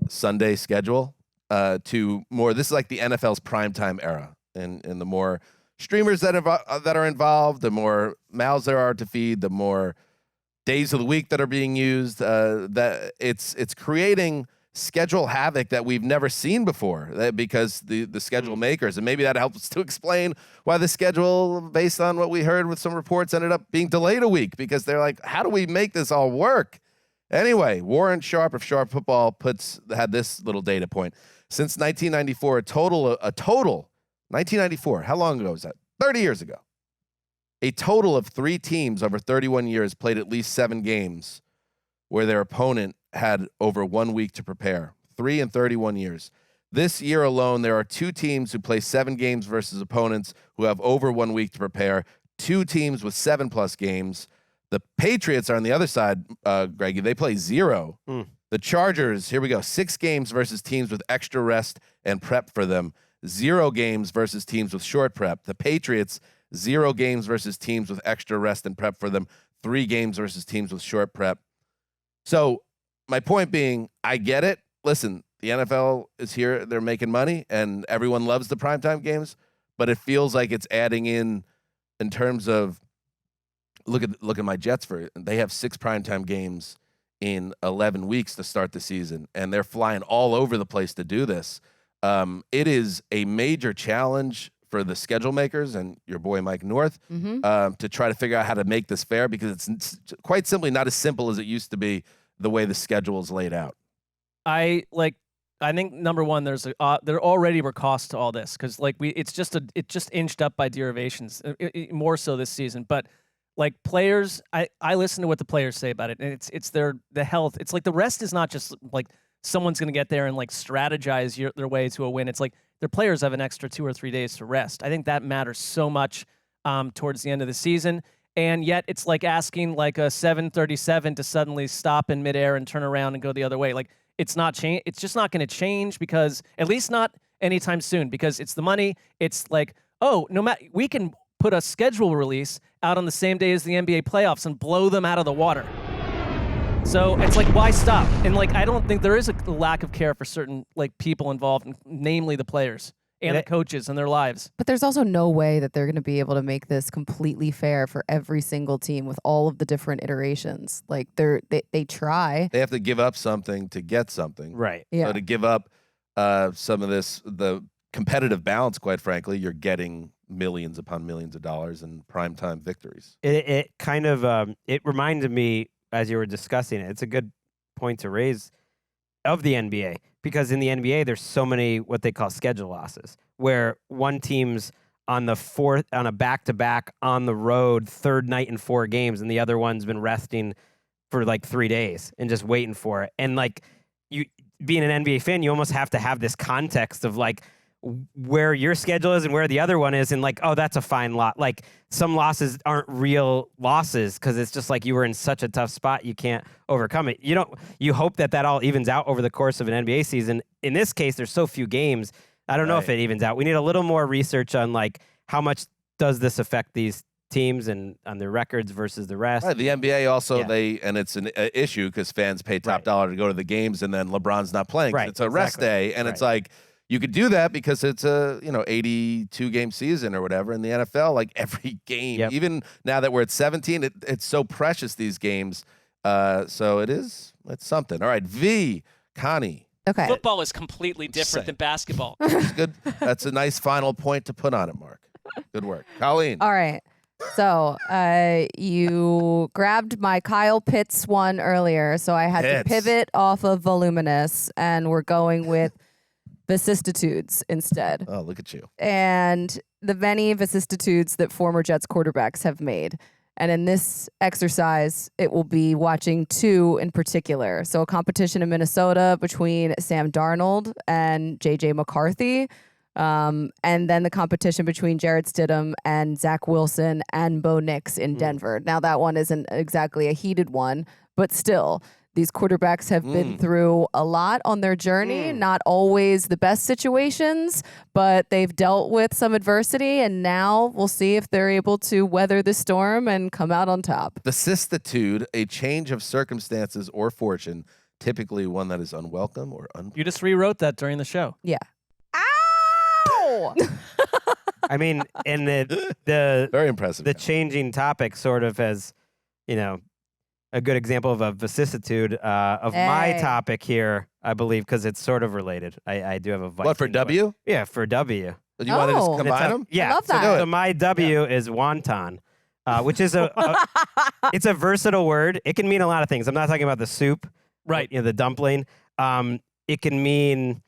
Sunday schedule to more. This is like the NFL's primetime era, and the more streamers that are involved, the more mouths there are to feed, the more days of the week that are being used. That it's creating schedule havoc that we've never seen before because the schedule makers, and maybe that helps to explain why the schedule, based on what we heard with some reports, ended up being delayed a week because they're like, how do we make this all work? Anyway, Warren Sharp of Sharp Football had this little data point. Since 1994, a total 1994, how long ago was that? 30 years ago. A total of 3 teams over 31 years played at least 7 games where their opponent had over 1 week to prepare. 3 in 31 years. This year alone, there are 2 teams who play 7 games versus opponents who have over 1 week to prepare. 2 teams with 7+ games. The Patriots are on the other side, Greggy. They play 0. The Chargers, here we go, 6 games versus teams with extra rest and prep for them. 0 games versus teams with short prep. The Patriots, 0 games versus teams with extra rest and prep for them. 3 games versus teams with short prep. So my point being, I get it. Listen, the NFL is here. They're making money, and everyone loves the primetime games, but it feels like it's adding in terms of, look at my Jets. They have 6 primetime games in 11 weeks to start the season, and they're flying all over the place to do this. It is a major challenge for the schedule makers and your boy Mike North to try to figure out how to make this fair, because it's quite simply not as simple as it used to be the way the schedule is laid out. I think number one, there already were costs to all this, because it just inched up by derivations, more so this season. But like players, I listen to what the players say about it, and it's the health. It's like the rest is not just like someone's going to get there and like strategize their way to a win. It's like their players have an extra 2 or 3 days to rest. I think that matters so much towards the end of the season. And yet it's like asking like a 737 to suddenly stop in midair and turn around and go the other way. Like it's just not going to change, because at least not anytime soon, because it's the money. It's like, oh, no matter, we can put a schedule release out on the same day as the NBA playoffs and blow them out of the water. So it's like, why stop? And like, I don't think there is a lack of care for certain like people involved, namely the players and the coaches and their lives. But there's also no way that they're going to be able to make this completely fair for every single team with all of the different iterations. Like they try. They have to give up something to get something. Right. Yeah. So to give up some of the competitive balance, quite frankly, you're getting millions upon millions of dollars in primetime victories. It kind of it reminded me as you were discussing it. It's a good point to raise of the NBA, because in the NBA there's so many what they call schedule losses, where one team's on a back-to-back on the road, third night in 4 games, and the other one's been resting for like 3 days and just waiting for it. And like you being an NBA fan, you almost have to have this context of like where your schedule is and where the other one is, and like, oh, that's a fine lot. Like some losses aren't real losses because it's just like you were in such a tough spot you can't overcome it. You hope that all evens out over the course of an NBA season. In this case, there's so few games. I don't know if it evens out. We need a little more research on like how much does this affect these teams and on their records versus the rest. Right, the NBA also and it's an issue because fans pay top dollar to go to the games, and then LeBron's not playing. Right, it's a rest day, and it's like. You could do that because it's a 82 game season or whatever in the NFL. Like every game, even now that we're at 17, it's so precious, these games. So it's something. All right, V, Connie. Okay. Football is completely different than basketball. That's good. That's a nice final point to put on it, Mark. Good work, Colleen. All right. So you grabbed my Kyle Pitts one earlier, so I had to pivot off of voluminous, and we're going with vicissitudes instead. Oh, look at you. And the many vicissitudes that former Jets quarterbacks have made. And in this exercise, it will be watching 2 in particular. So a competition in Minnesota between Sam Darnold and J.J. McCarthy. And then the competition between Jarrett Stidham and Zach Wilson and Bo Nix in Denver. Now, that one isn't exactly a heated one, but still. These quarterbacks have been through a lot on their journey, not always the best situations, but they've dealt with some adversity, and now we'll see if they're able to weather the storm and come out on top. Vicissitude, a change of circumstances or fortune, typically one that is unwelcome or unpleasant. You just rewrote that during the show. Yeah. Ow! I mean, and the very impressive. The changing topic sort of has, a good example of a vicissitude of my topic here, I believe, because it's sort of related. I do have a Viking. What, for W? Yeah, for W. Do you want to just combine them? Yeah. I love that. So my W is wonton, which is it's a versatile word. It can mean a lot of things. I'm not talking about the soup, right? The dumpling. It can mean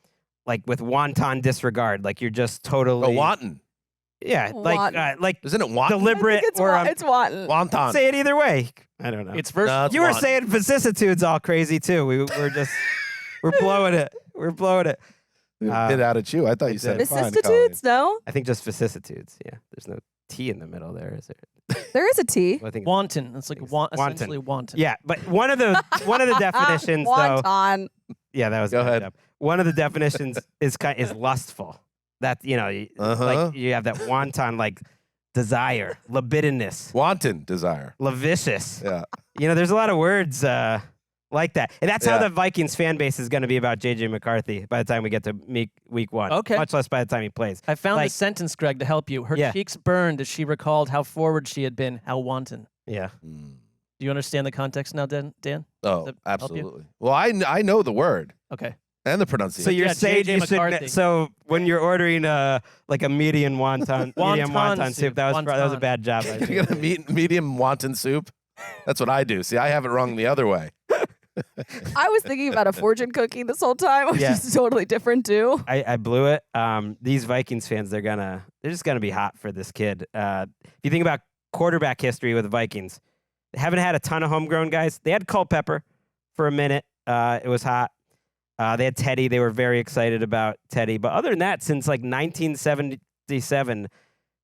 like with wanton disregard, like you're just totally wanton. Yeah, like isn't it wanton? Deliberate it's wanton. Wonton. Say it either way. I don't know. It's versatile. You were saying vicissitudes all crazy too. We're just we're blowing it. We're blowing it. Bit out at you. I thought you said vicissitudes. No, I think just vicissitudes. Yeah, there's no T in the middle there, is there? There is a T. Well, I think wanton. That's like essentially wanton. Yeah, but one of the definitions though. Wonton. Yeah, that was go ahead. One of the definitions is lustful. That like you have that wanton like desire, libidinous, wanton desire, lascivious. Yeah, there's a lot of words like that, and that's how the Vikings fan base is going to be about J.J. McCarthy by the time we get to week 1. Okay, much less by the time he plays. I found a sentence, Greg, to help you. Her cheeks burned as she recalled how forward she had been, how wanton. Yeah. Do you understand the context now, Dan? Oh, absolutely. Well, I know the word. Okay. And the pronunciation. So you're saying J.J. you should. McCarthy. So when you're ordering like a medium wonton soup, that was a bad job. I You're gonna medium wonton soup. That's what I do. See, I have it wrong the other way. I was thinking about a fortune cookie this whole time, which is totally different too. I blew it. These Vikings fans, they're just gonna be hot for this kid. If you think about quarterback history with the Vikings, they haven't had a ton of homegrown guys. They had Culpepper for a minute. It was hot. They had Teddy. They were very excited about Teddy. But other than that, since like 1977,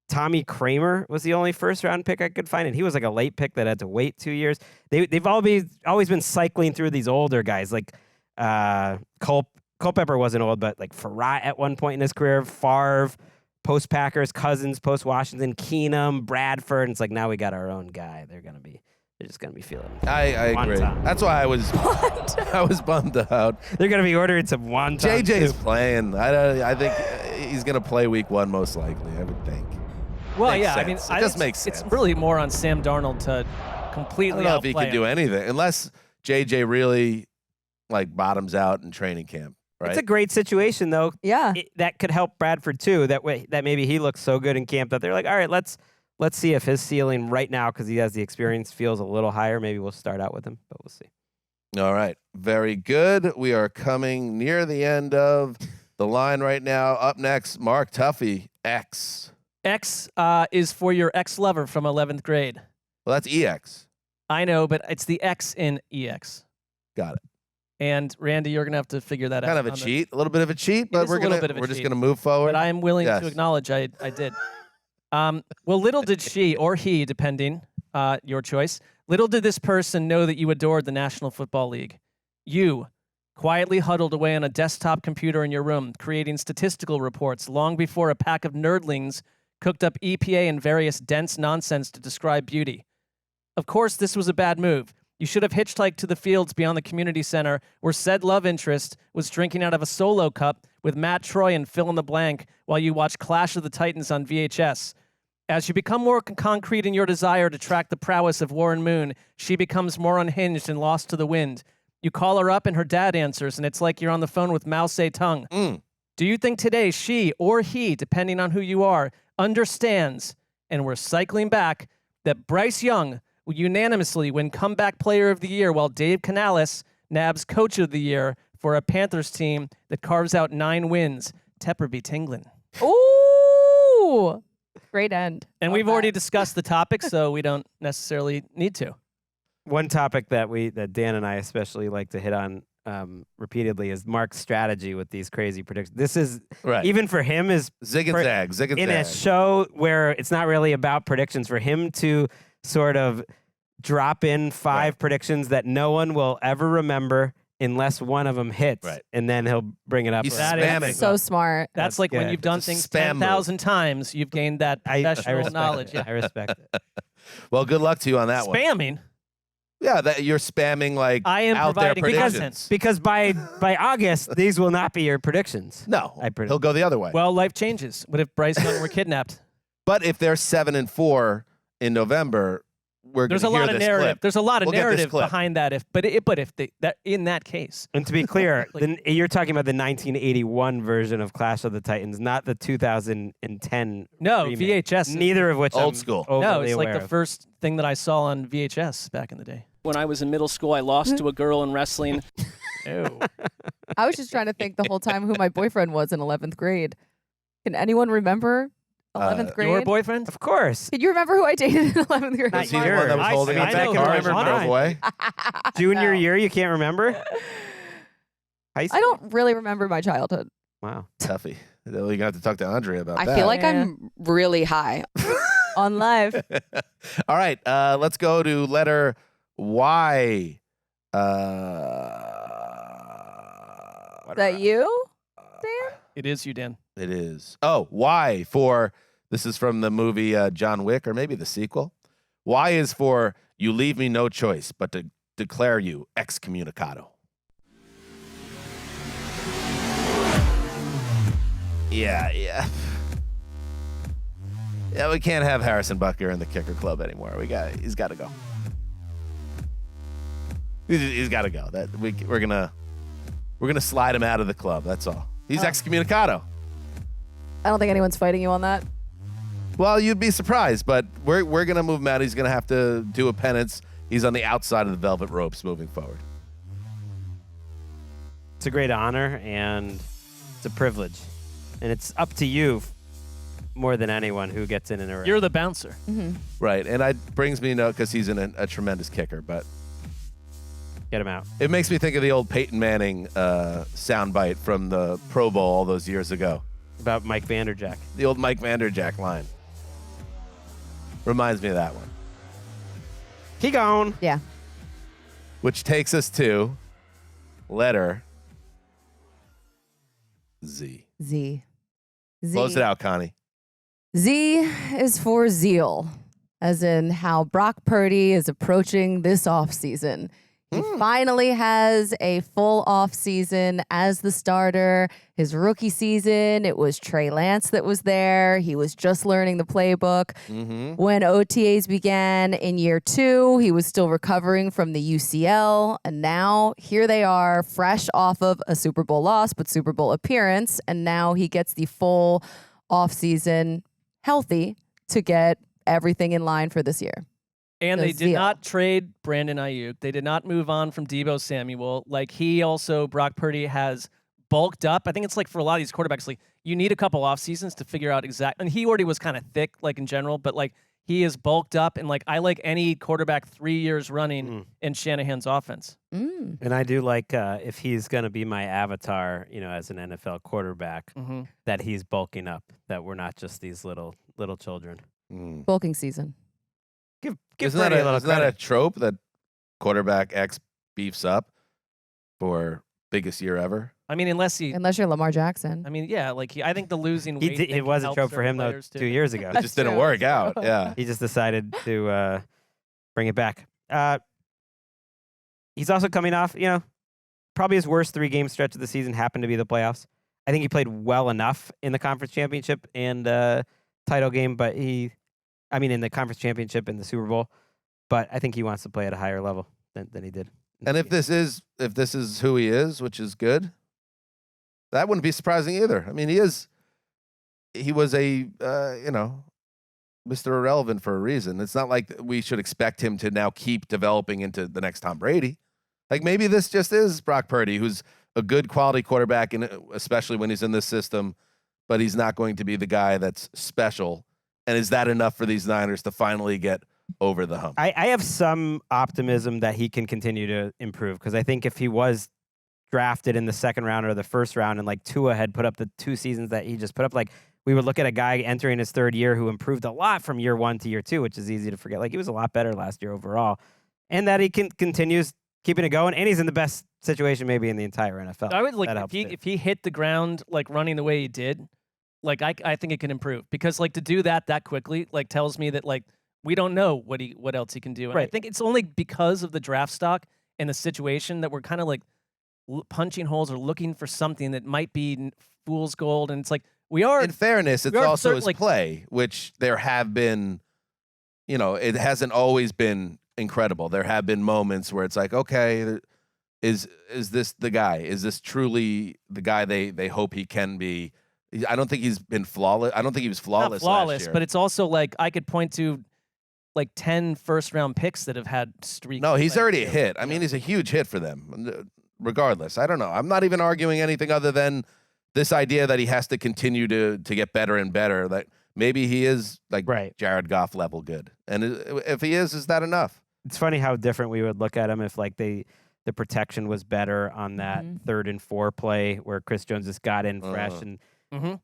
Tommy Kramer was the only first-round pick I could find, and he was like a late pick that had to wait 2 years. They've always been cycling through these older guys. Like Culpepper wasn't old, but like Farrat at one point in his career, Favre, post-Packers, Cousins, post-Washington, Keenum, Bradford. And it's like now we got our own guy. They're just gonna be feeling. I agree. That's why I was bummed out. They're gonna be ordering some wonton. JJ's playing. I think he's gonna play week 1 most likely. I would think. Well, Makes yeah, sense. I mean, It just makes sense. It's really more on Sam Darnold to completely I don't know if he outplay can do him. anything unless JJ really like bottoms out in training camp. Right? It's a great situation though. Yeah. That could help Bradford too. That maybe he looks so good in camp that they're like, all right, let's see if his ceiling right now, because he has the experience, feels a little higher. Maybe we'll start out with him, but we'll see. All right. Very good. We are coming near the end of the line right now. Up next, Mark Tuffy, X. X is for your ex-lover from 11th grade. Well, that's EX. I know, but it's the X in EX. Got it. And Randy, you're gonna have to figure that out. Kind of a cheat, a little bit of a cheat, but we're just gonna move forward. But I am willing to acknowledge I did. Well, little did she or he, depending, your choice. Little did this person know that you adored the National Football League. You, quietly huddled away on a desktop computer in your room, creating statistical reports long before a pack of nerdlings cooked up EPA and various dense nonsense to describe beauty. Of course, this was a bad move. You should have hitchhiked to the fields beyond the community center where said love interest was drinking out of a solo cup with Matt Troy and fill in the blank while you watch Clash of the Titans on VHS. As you become more concrete in your desire to track the prowess of Warren Moon, she becomes more unhinged and lost to the wind. You call her up and her dad answers, and it's like you're on the phone with Mao Zedong. Do you think today she or he, depending on who you are, understands, and we're cycling back, that Bryce Young will unanimously win Comeback Player of the Year while Dave Canales nabs Coach of the Year for a Panthers team that carves out 9 wins? Tepper be tingling. Ooh! Great end. And we've already discussed the topic, so we don't necessarily need to. One topic that Dan and I especially like to hit on repeatedly is Mark's strategy with these crazy predictions. This is even for him is zig and zag in a show where it's not really about predictions. For him to sort of drop in 5 predictions that no one will ever remember unless one of them hits, and then he'll bring it up. That is so smart. That's like when you've done things 10,000 times, you've gained that professional knowledge. I respect it. Well, good luck to you on that one. Spamming? Yeah, that you're spamming like I am out there providing predictions. Because by August, these will not be your predictions. No, he'll go the other way. Well, life changes. What if Bryce Young were kidnapped? But if they're 7-4 in November, there's a lot of narrative. Clip. There's a lot of We'll narrative behind that. In that case, and to be clear, then you're talking about the 1981 version of Clash of the Titans, not the 2010. No, remake. VHS. Neither of which old school. No, it's like the first thing that I saw on VHS back in the day. When I was in middle school, I lost to a girl in wrestling. Ew. I was just trying to think the whole time who my boyfriend was in 11th grade. Can anyone remember 11th grade? Your boyfriend? Of course. Can you remember who I dated in 11th grade? Was he the one that was holding I up that know car who and I drove away? Junior year, you can't remember? High school? I don't really remember my childhood. Wow. Toughy. You're going to have to talk to Andrea about that. I feel like I'm really high. On live. All right, let's go to letter Y. Is that you, Dan? It is you, Dan. It is. Oh, Y for, this is from the movie John Wick, or maybe the sequel. Y is for, you leave me no choice but to declare you excommunicado. Yeah. Yeah, we can't have Harrison Butker in the kicker club anymore. He's got to go. He's got to go. We're gonna We're going to slide him out of the club. That's all. He's excommunicado. I don't think anyone's fighting you on that. Well, you'd be surprised, but we're going to move him out. He's going to have to do a penance. He's on the outside of the velvet ropes moving forward. It's a great honor, and it's a privilege. And it's up to you more than anyone who gets in and around. You're the bouncer. Mm-hmm. Right, and it brings me note because he's a tremendous kicker, but get him out. It makes me think of the old Peyton Manning soundbite from the Pro Bowl all those years ago. About Mike Vanderjack. The old Mike Vanderjack line. Reminds me of that one. He gone. Yeah. Which takes us to letter Z. Z. Close it out, Connie. Z is for zeal, as in how Brock Purdy is approaching this offseason. He finally has a full offseason as the starter. His rookie season, it was Trey Lance that was there. He was just learning the playbook. When OTAs began in year 2, he was still recovering from the UCL. And now here they are, fresh off of a Super Bowl loss, but Super Bowl appearance. And now he gets the full offseason healthy to get everything in line for this year. And So they did zeal. not trade Brandon Ayuk. They did not move on from Deebo Samuel. Like Brock Purdy has bulked up. I think it's like for a lot of these quarterbacks, like you need a couple off seasons to figure out exactly. And he already was kind of thick, like in general, but like he is bulked up. And like I like any quarterback 3 years running in Shanahan's offense. And I do like if he's going to be my avatar, as an NFL quarterback, that he's bulking up. That we're not just these little children. Bulking season. Give Isn't Brady a little that a credit. trope that quarterback X beefs up for biggest year ever? I mean, unless you're Lamar Jackson. I mean, yeah, like I think the losing weight. It was a trope for him though 2 years ago. It just didn't work out. Yeah, he just decided to bring it back. He's also coming off, probably his worst 3-game stretch of the season happened to be the playoffs. I think he played well enough in the conference championship and title game, but in the conference championship and the Super Bowl, but I think he wants to play at a higher level than he did. And if this is who he is, which is good, that wouldn't be surprising either. I mean, he was a Mr. Irrelevant for a reason. It's not like we should expect him to now keep developing into the next Tom Brady. Like maybe this just is Brock Purdy, who's a good quality quarterback, and especially when he's in this system, but he's not going to be the guy that's special. And is that enough for these Niners to finally get over the hump? I have some optimism that he can continue to improve because I think if he was drafted in the second round or the first round and like Tua had put up the 2 seasons that he just put up, like we would look at a guy entering his 3rd year who improved a lot from year 1 to year 2, which is easy to forget. Like he was a lot better last year overall, and that he continues keeping it going, and he's in the best situation maybe in the entire NFL. I would like if he hit the ground like running the way he did. Like I think it can improve because like to do that quickly like tells me that like we don't know what else he can do. And I think it's only because of the draft stock and the situation that we're kind of like punching holes or looking for something that might be fool's gold. And it's like we are. In fairness, it's also his play, which there have been. It hasn't always been incredible. There have been moments where it's like, okay, is this the guy? Is this truly the guy they hope he can be? I don't think he's been flawless. I don't think he was flawless. Not flawless, last year. but it's also like I could point to like 10 first-round picks that have had streaks. No, he's already a hit. I mean, he's a huge hit for them. Regardless, I don't know. I'm not even arguing anything other than this idea that he has to continue to get better and better. That maybe he is like Jared Goff level good, and if he is that enough? It's funny how different we would look at him if like the protection was better on that 3rd and 4 play where Chris Jones just got in fresh and.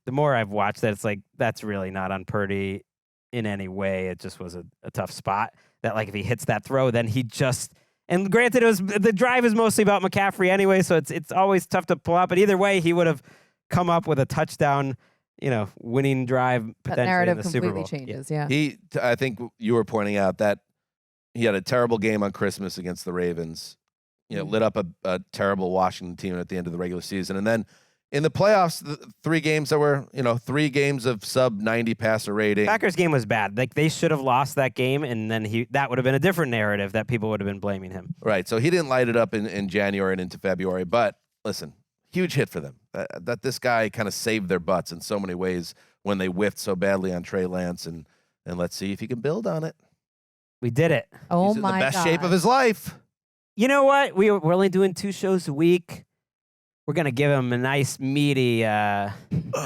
The more I've watched that, it's like that's really not on Purdy in any way. It just was a tough spot that like if he hits that throw, then he just and granted the drive is mostly about McCaffrey anyway, so it's always tough to pull out. But either way, he would have come up with a touchdown, winning drive potentially that narrative in the Super Bowl. completely changes. Yeah. I think you were pointing out that he had a terrible game on Christmas against the Ravens. Lit up a terrible Washington team at the end of the regular season, and then. In the playoffs, the 3 games that were, 3 games of sub 90 passer rating. Packers game was bad. Like they should have lost that game, and then that would have been a different narrative that people would have been blaming him. Right. So he didn't light it up in January and into February. But listen, huge hit for them. That this guy kind of saved their butts in so many ways when they whiffed so badly on Trey Lance, and let's see if he can build on it. We did it. Oh He's my in the best God. shape of his life. You know what? We're only doing 2 shows a week. We're going to give him a nice meaty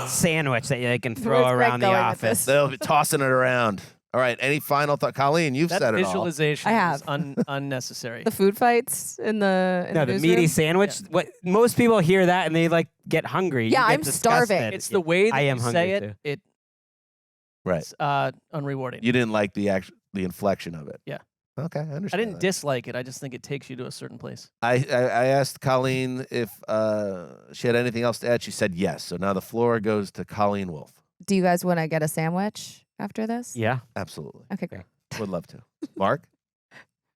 sandwich that they can throw Where's Gregg around the going with office. this? They'll be tossing it around. All right, any final thought? Colleen, you've That said it all. visualization I have. is unnecessary. The food fights in the No, the newsroom? meaty sandwich. What most people hear that and they like get hungry. Yeah, You get I'm starving. disgusted. It's the way that I am you hungry say too. it. Right. It's unrewarding. You didn't like the inflection of it. Yeah. Okay, I I understand. didn't that. dislike it. I just think it takes you to a certain place. I asked Colleen if she had anything else to add. She said yes. So now the floor goes to Colleen Wolfe. Do you guys want to get a sandwich after this? Yeah. Absolutely. Okay, great. Would love to. Mark?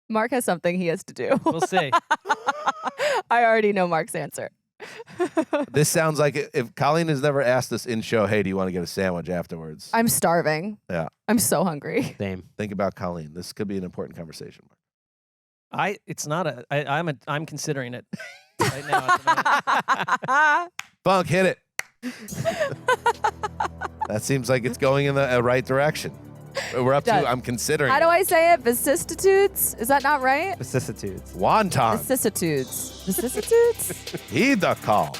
Mark has something he has to do. We'll see. I already know Mark's answer. This sounds like if Colleen has never asked us in show, hey, do you want to get a sandwich afterwards? I'm starving. Yeah. I'm so hungry. Same. Think about Colleen. This could be an important conversation. I'm considering it right now. At the moment. Bunk, hit it. That seems like it's going in the right direction. We're up to, Does. I'm considering. How do I say it? Vicissitudes? Is that not right? Vicissitudes. Wonton. Vicissitudes. Vicissitudes? Heed the call.